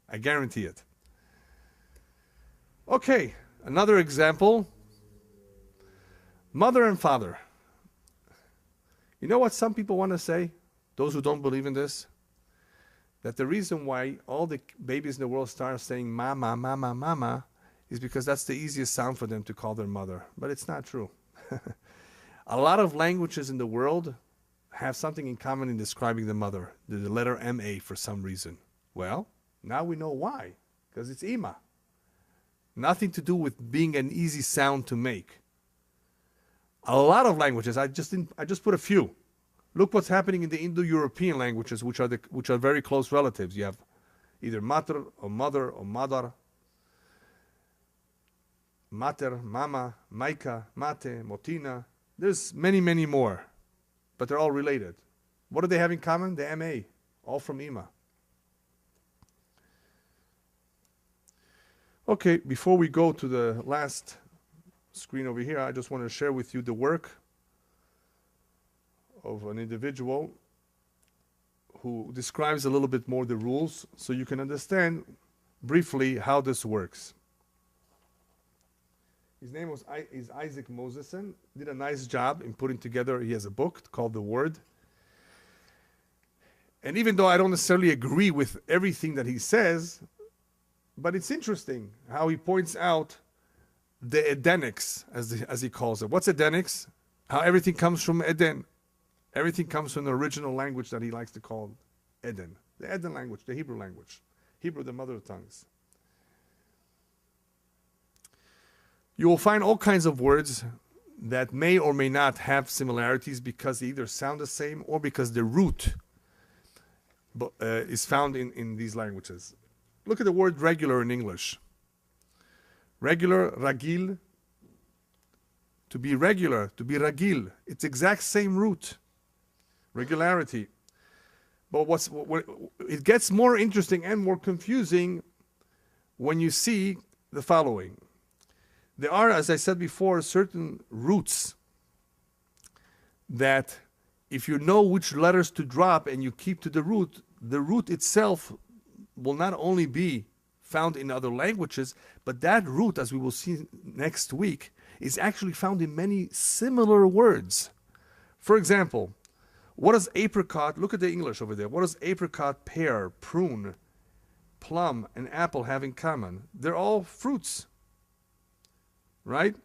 I guarantee it. Okay, another example. Mother and father. You know what some people want to say? Those who don't believe in this? That the reason why all the babies in the world start saying mama, mama, mama is because that's the easiest sound for them to call their mother. But it's not true. A lot of languages in the world have something in common in describing the mother. The letter M-A for some reason. Well, now we know why. Because it's Ima. Nothing to do with being an easy sound to make. A lot of languages, I just put a few. Look what's happening in the Indo-European languages, which are very close relatives. You have either mater or mother or madar, mater, mama, maika, mate, motina. There's many, many more, but they're all related. What do they have in common? The M-A, all from Ima. Okay, before we go to the last screen over here, I just want to share with you the work of an individual who describes a little bit more the rules so you can understand briefly how this works. His name is Isaac Mosesen. Did a nice job in putting together. He has a book called The Word. And even though I don't necessarily agree with everything that he says, but it's interesting how he points out the Edenics, as he calls it. What's Edenics? How everything comes from Eden. Everything comes from the original language that he likes to call Eden. The Eden language, the Hebrew language. Hebrew, the mother tongues. You will find all kinds of words that may or may not have similarities because they either sound the same or because the root is found in these languages. Look at the word regular in English. Regular, ragil. To be regular, to be ragil. It's exact same root. Regularity. But it gets more interesting and more confusing when you see the following. There are, as I said before, certain roots that if you know which letters to drop and you keep to the root itself will not only be found in other languages, but that root, as we will see next week, is actually found in many similar words. For example, what does apricot, look at the English over there, what does apricot, pear, prune, plum, and apple have in common? They're all fruits. Right?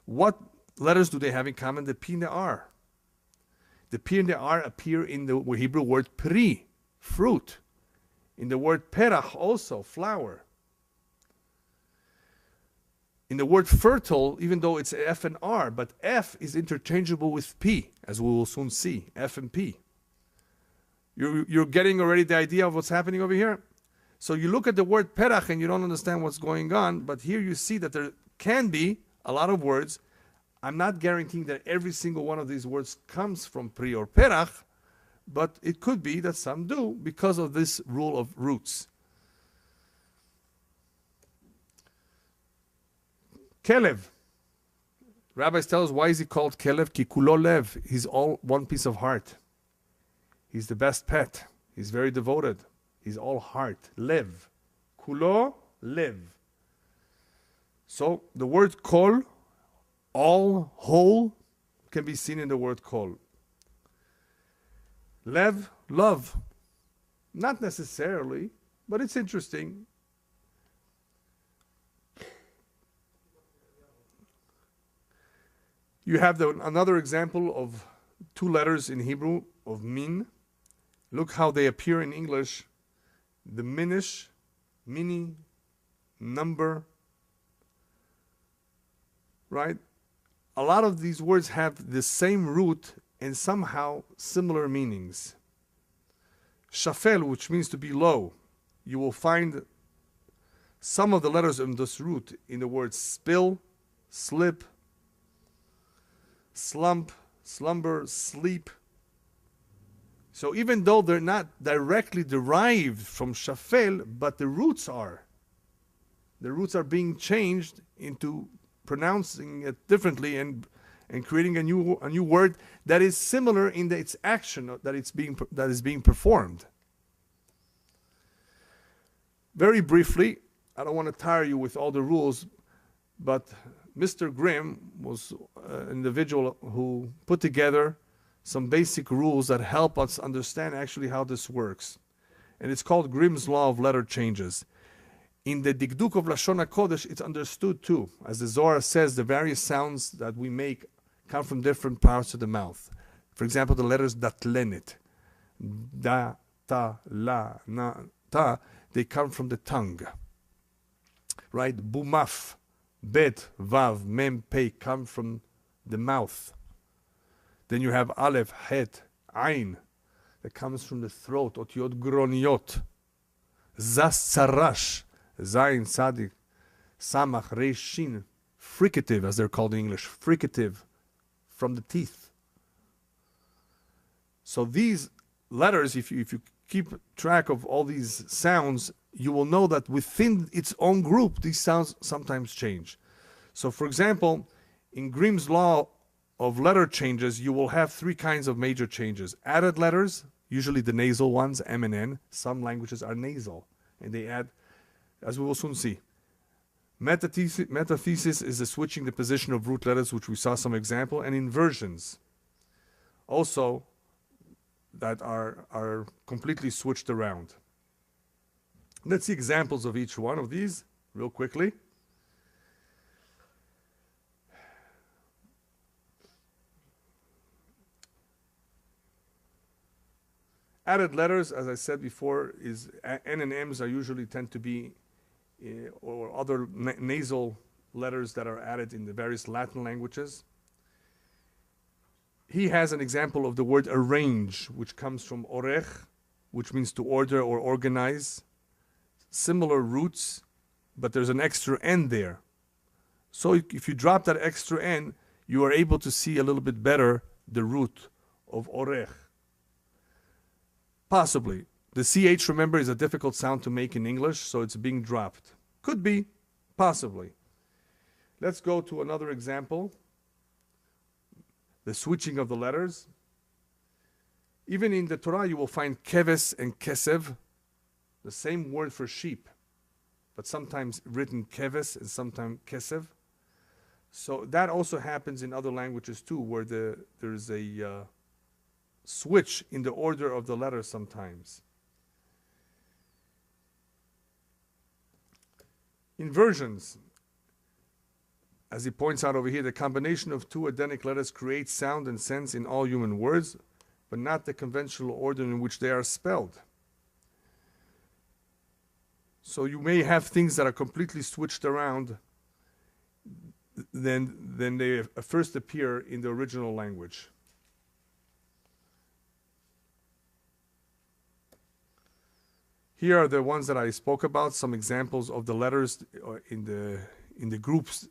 What letters do they have in common? The P and the R. The P and the R appear in the Hebrew word pri, fruit. In the word perach also, flower. In the word fertile, even though it's F and R, but F is interchangeable with P, as we will soon see, F and P. You're getting already the idea of what's happening over here? So you look at the word perach and you don't understand what's going on, but here you see that there can be a lot of words. I'm not guaranteeing that every single one of these words comes from pri or perach, but it could be that some do because of this rule of roots. Kelev. Rabbis tell us, why is he called Kelev? Ki kulo lev. He's all one piece of heart. He's the best pet. He's very devoted. He's all heart. Lev. Kulo lev. So the word kol, all, whole, can be seen in the word kol. Lev, love. Not necessarily, but it's interesting. You have another example of two letters in Hebrew of min. Look how they appear in English. The minish, mini, number. Right? A lot of these words have the same root and somehow similar meanings. Shafel, which means to be low. You will find some of the letters in this root in the words spill, slip, slump, slumber, sleep. So even though they're not directly derived from shafel, but the roots are. The roots are being changed into pronouncing it differently and creating a new word that is similar in its action that is being performed. Very briefly, I don't want to tire you with all the rules, but Mr. Grimm was an individual who put together some basic rules that help us understand actually how this works. And it's called Grimm's Law of Letter Changes. In the Dikduk of Lashon Hakodesh, it's understood too. As the Zohar says, the various sounds that we make come from different parts of the mouth. For example, the letters datlenet, da, ta, la, na, ta, they come from the tongue. Right? Bumaf, bet, vav, mem, pei come from the mouth. Then you have aleph, het, ain, that comes from the throat, otiot groniot. Zas tzarash, zayin, sadik, samach, resh, shin, fricative, as they're called in English, fricative, from the teeth. So these letters, if you keep track of all these sounds, you will know that within its own group, these sounds sometimes change. So for example, in Grimm's law of letter changes, you will have three kinds of major changes. Added letters, usually the nasal ones, M and N. Some languages are nasal, and they add, as we will soon see. Metathesis is the switching the position of root letters, which we saw some example, and inversions. Also, that are completely switched around. Let's see examples of each one of these real quickly. Added letters, as I said before, is N and M's are usually tend to be or other nasal letters that are added in the various Latin languages. He has an example of the word arrange, which comes from orech, which means to order or organize. Similar roots, but there's an extra N there. So if you drop that extra N, you are able to see a little bit better the root of orech. Possibly. The CH, remember, is a difficult sound to make in English, so it's being dropped. Could be, possibly. Let's go to another example. The switching of the letters. Even in the Torah, you will find keves and kesev, the same word for sheep, but sometimes written keves and sometimes kesev. So that also happens in other languages too, where there's a switch in the order of the letters sometimes. Inversions. As he points out over here, the combination of two Adenic letters creates sound and sense in all human words, but not the conventional order in which they are spelled. So you may have things that are completely switched around than they first appear in the original language. Here are the ones that I spoke about, some examples of the letters in the groups,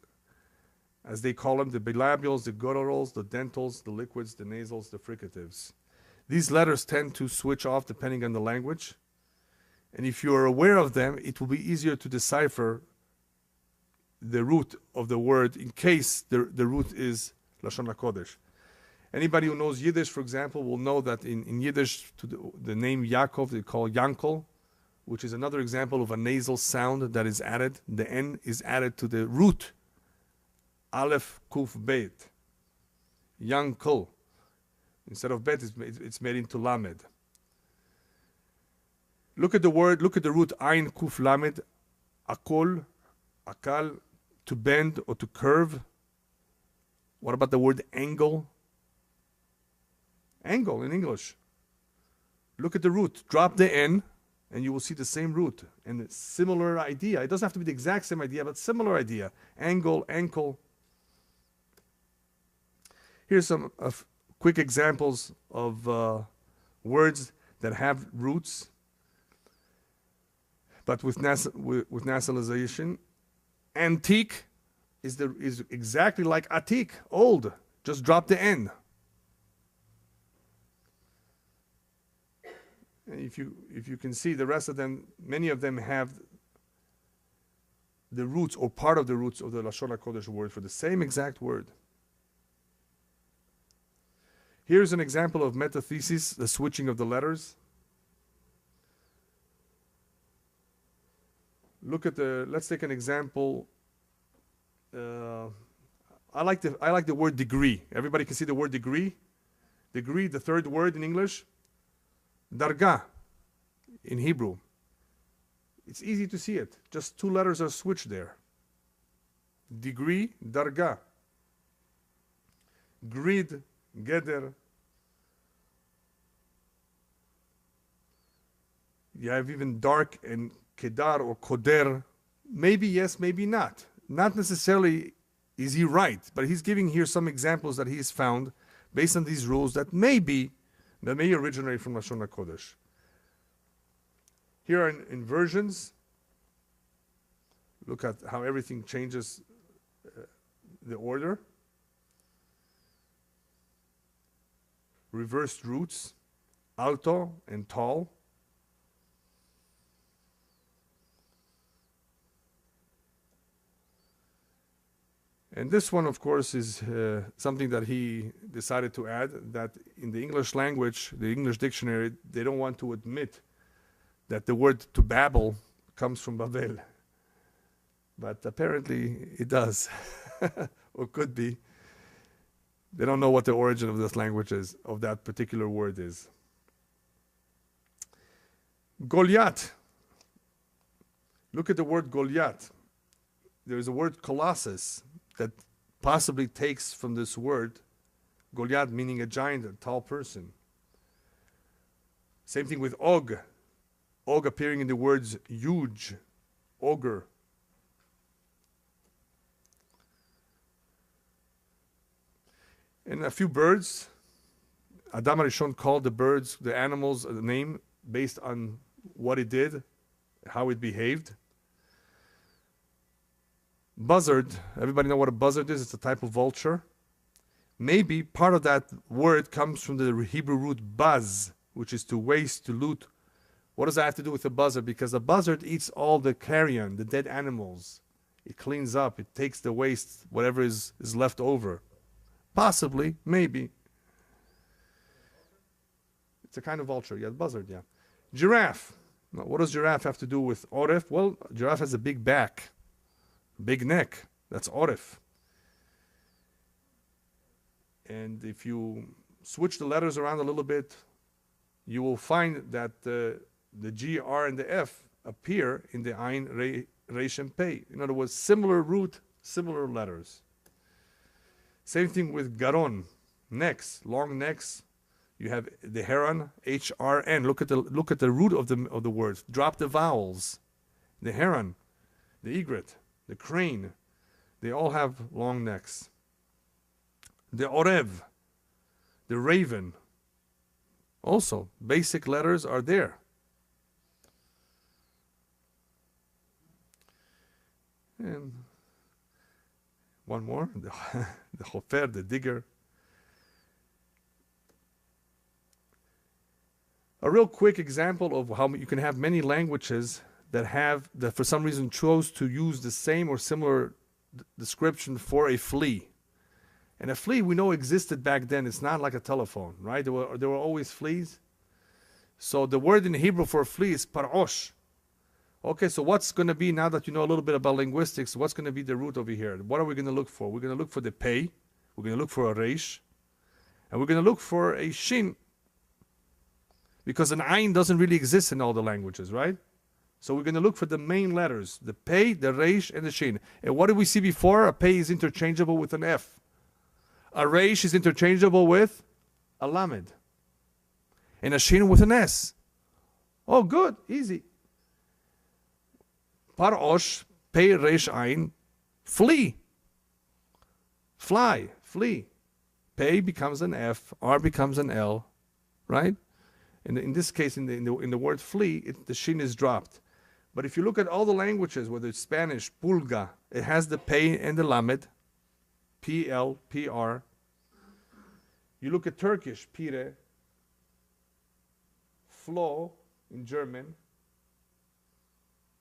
as they call them, the bilabials, the gutturals, the dentals, the liquids, the nasals, the fricatives. These letters tend to switch off depending on the language. And if you are aware of them, it will be easier to decipher the root of the word in case the root is Lashon HaKodesh. Anybody who knows Yiddish, for example, will know that in Yiddish, to the name Yaakov, they call Yankel, which is another example of a nasal sound that is added. The N is added to the root, Aleph Kuf Beit, Yankel. Instead of Bet, it's made into Lamed. Look at the word, look at the root Ain Kuf Lamed, Akol, Akal, to bend or to curve. What about the word angle? Angle in English. Look at the root, drop the N, and you will see the same root and a similar idea. It doesn't have to be the exact same idea, but similar idea. Angle, ankle. Here's some quick examples of words that have roots, but with nasalization. Antique is exactly like atik, old. Just drop the N. And if you can see, the rest of them, many of them have the roots or part of the roots of the Lashon Hakodesh word for the same exact word. Here's an example of metathesis, the switching of the letters. Let's take an example. I like the word degree. Everybody can see the word degree? Degree, the third word in English. Darga in Hebrew. It's easy to see it. Just two letters are switched there. Degree, darga. Grid, geder. You have even dark and kedar or koder. Maybe yes, maybe not. Not necessarily is he right, but he's giving here some examples that he has found based on these rules that may originate from Lashon HaKodesh. Here are inversions. Look at how everything changes the order. Reversed roots, alto and tall. And this one, of course, is something that he decided to add, that in the English language, the English dictionary, they don't want to admit that the word to babble comes from Babel. But apparently it does, or could be. They don't know what the origin of this language is, of that particular word is. Goliath. Look at the word Goliath. There's a word colossus that possibly takes from this word, Goliath, meaning a giant, a tall person. Same thing with Og. Og appearing in the words huge, ogre. And a few birds. Adam HaRishon called the birds, the animals, a name based on what it did, how it behaved. Buzzard, everybody know what a buzzard is? It's a type of vulture. Maybe part of that word comes from the Hebrew root buzz, which is to waste, to loot. What does that have to do with a buzzard? Because a buzzard eats all the carrion, the dead animals. It cleans up, it takes the waste, whatever is left over. Possibly, maybe. It's a kind of vulture, yeah, buzzard, yeah. Giraffe. Now, what does giraffe have to do with oref? Well, giraffe has a big back. Big neck, that's orif. And if you switch the letters around a little bit, you will find that the G, R, and the F appear in the Ain, Resh, and Pei. In other words, similar root, similar letters. Same thing with garon, necks, long necks. You have the heron, H-R-N. Look at the root of the word. Drop the vowels. The heron, the egret, the crane, they all have long necks. The orev, the raven, also basic letters are there. And one more, the chofer, the digger. A real quick example of how you can have many languages that for some reason chose to use the same or similar description for a flea. And a flea we know existed back then. It's not like a telephone, right? There were always fleas. So the word in Hebrew for flea is parosh. Okay, so what's going to be, now that you know a little bit about linguistics, what's going to be the root over here? What are we going to look for? We're going to look for the pei, we're going to look for a reish, and we're going to look for a shin. Because an ayin doesn't really exist in all the languages, right? So we're going to look for the main letters, the pei, the reish, and the shin. And what did we see before? A pei is interchangeable with an F. A reish is interchangeable with a lamed. And a shin with an S. Oh, good, easy. Parosh, pei, reish, ayin, flee. Fly, flee. Pei becomes an F, R becomes an L, right? And in this case, in the word flee, the shin is dropped. But if you look at all the languages, whether it's Spanish, pulga, it has the pei and the lamed, P-L, P-R. You look at Turkish, pire, flow in German,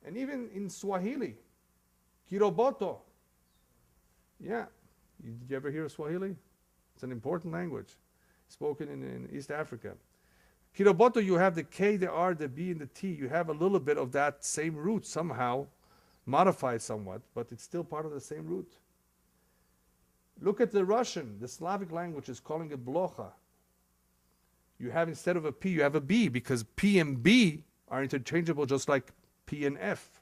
and even in Swahili, kiroboto. Yeah, did you ever hear of Swahili? It's an important language, spoken in East Africa. Kiroboto, you have the K, the R, the B, and the T. You have a little bit of that same root somehow, modified somewhat, but it's still part of the same root. Look at the Russian, the Slavic languages, calling it blocha. You have, instead of a P, you have a B, because P and B are interchangeable just like P and F.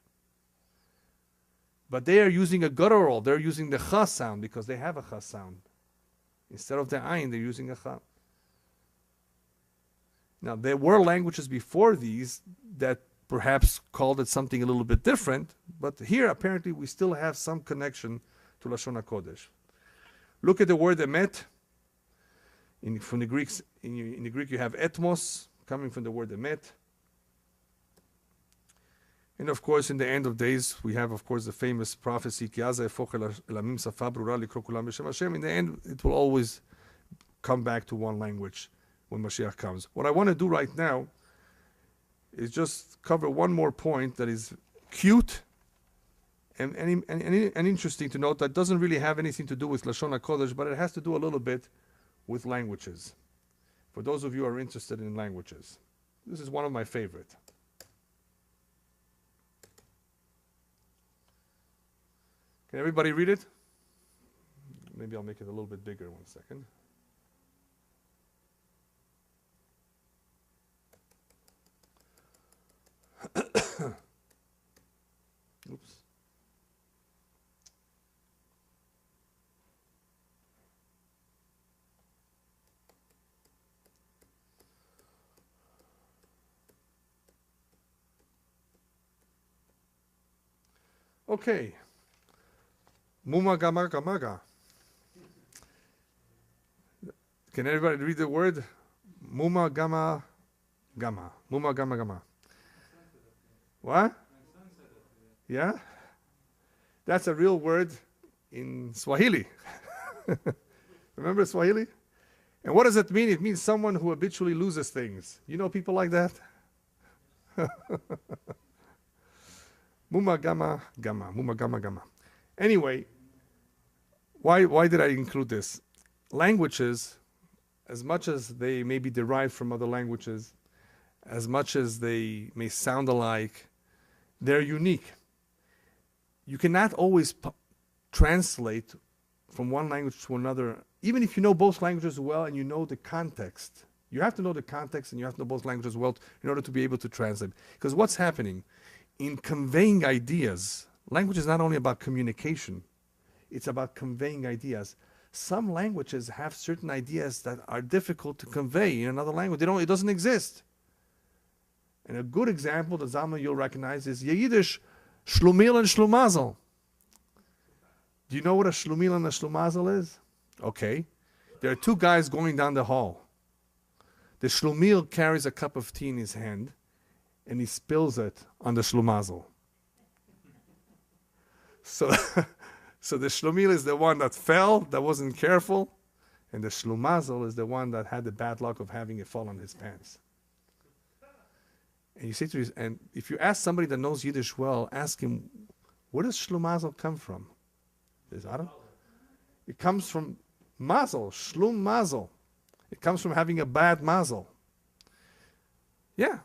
But they are using a guttural. They're using the Ch sound because they have a Ch sound. Instead of the Ayin, they're using a Ch. Now, there were languages before these that perhaps called it something a little bit different, but here apparently we still have some connection to Lashon Hakodesh. Look at the word emet. From the Greeks, in the Greek you have etmos, coming from the word emet. And of course, in the end of days, we have, of course, the famous prophecy, in the end, it will always come back to one language when Mashiach comes. What I want to do right now is just cover one more point that is cute and interesting to note, that doesn't really have anything to do with Lashon HaKodesh, but it has to do a little bit with languages. For those of you who are interested in languages. This is one of my favorite. Can everybody read it? Maybe I'll make it a little bit bigger. 1 second. Oops. Okay. Mumagamaga. Can everybody read the word? Mumagama gama. Mumagama gama. What? Yeah? That's a real word in Swahili. Remember Swahili? And what does it mean? It means someone who habitually loses things. You know people like that? Mumagama gama. Mumagama gama. Anyway, why did I include this? Languages, as much as they may be derived from other languages, as much as they may sound alike, they're unique. You cannot always translate from one language to another, even if you know both languages well and you know the context. You have to know the context and you have to know both languages well in order to be able to translate. Because what's happening in conveying ideas, language is not only about communication, it's about conveying ideas. Some languages have certain ideas that are difficult to convey in another language. It doesn't exist. And a good example that Zalman you'll recognize is Yiddish, shlumil and shlumazel. Do you know what a shlumil and a shlumazel is? Okay. There are two guys going down the hall. The shlumil carries a cup of tea in his hand and he spills it on the shlumazel. So the shlumil is the one that fell, that wasn't careful, and the shlumazel is the one that had the bad luck of having it fall on his pants. And you say to his, and if you ask somebody that knows Yiddish well, ask him, where does shlumazel come from? It comes from mazel, shlum mazel. It comes from having a bad mazel. Yeah.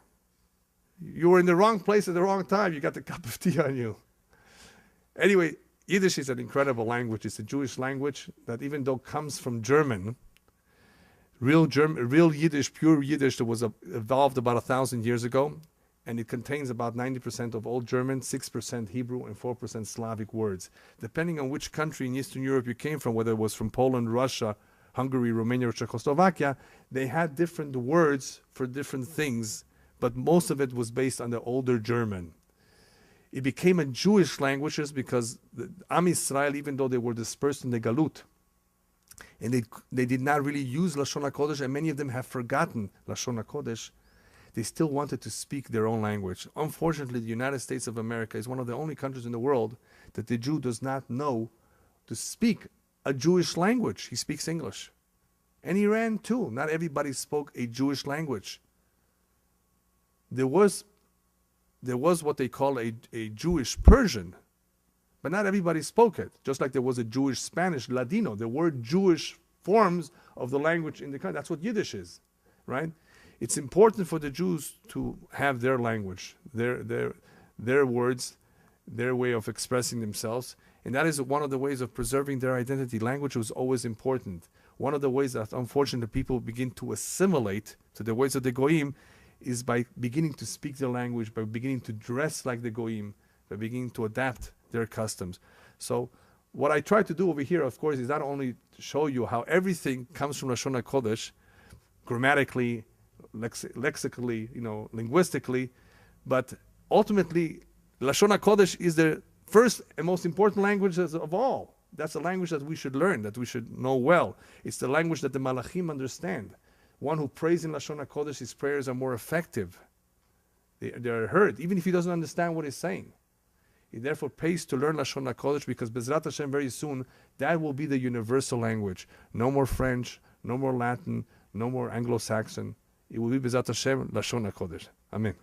You were in the wrong place at the wrong time. You got the cup of tea on you. Anyway, Yiddish is an incredible language. It's a Jewish language that, even though it comes from German, real Yiddish, pure Yiddish, that was evolved about 1,000 years ago, and it contains about 90% of Old German, 6% Hebrew, and 4% Slavic words. Depending on which country in Eastern Europe you came from, whether it was from Poland, Russia, Hungary, Romania, or Czechoslovakia, they had different words for different things, but most of it was based on the older German. It became a Jewish language because the Am Yisrael, even though they were dispersed in the Galut, and they did not really use Lashon HaKodesh, and many of them have forgotten Lashon HaKodesh, they still wanted to speak their own language. Unfortunately, the United States of America is one of the only countries in the world that the Jew does not know to speak a Jewish language. He speaks English. And Iran too. Not everybody spoke a Jewish language. there was what they call a Jewish Persian, but not everybody spoke it. Just like there was a Jewish Spanish, Ladino. There were Jewish forms of the language in the country. That's what Yiddish is, right? It's important for the Jews to have their language, their words, their way of expressing themselves. And that is one of the ways of preserving their identity. Language was always important. One of the ways that unfortunately people begin to assimilate to the ways of the Goyim is by beginning to speak their language, by beginning to dress like the Goyim, by beginning to adapt their customs. So what I try to do over here, of course, is not only to show you how everything comes from Lashon Hakodesh, grammatically, lexically, linguistically, but ultimately, Lashon HaKodesh is the first and most important language of all. That's a language that we should learn, that we should know well. It's the language that the Malachim understand. One who prays in Lashon HaKodesh, his prayers are more effective. They are heard, even if he doesn't understand what he's saying. He therefore pays to learn Lashon HaKodesh because Bezrat Hashem very soon, that will be the universal language. No more French, no more Latin, no more Anglo-Saxon. It will be Bezrat Hashem, Lashon HaKodesh. Amen.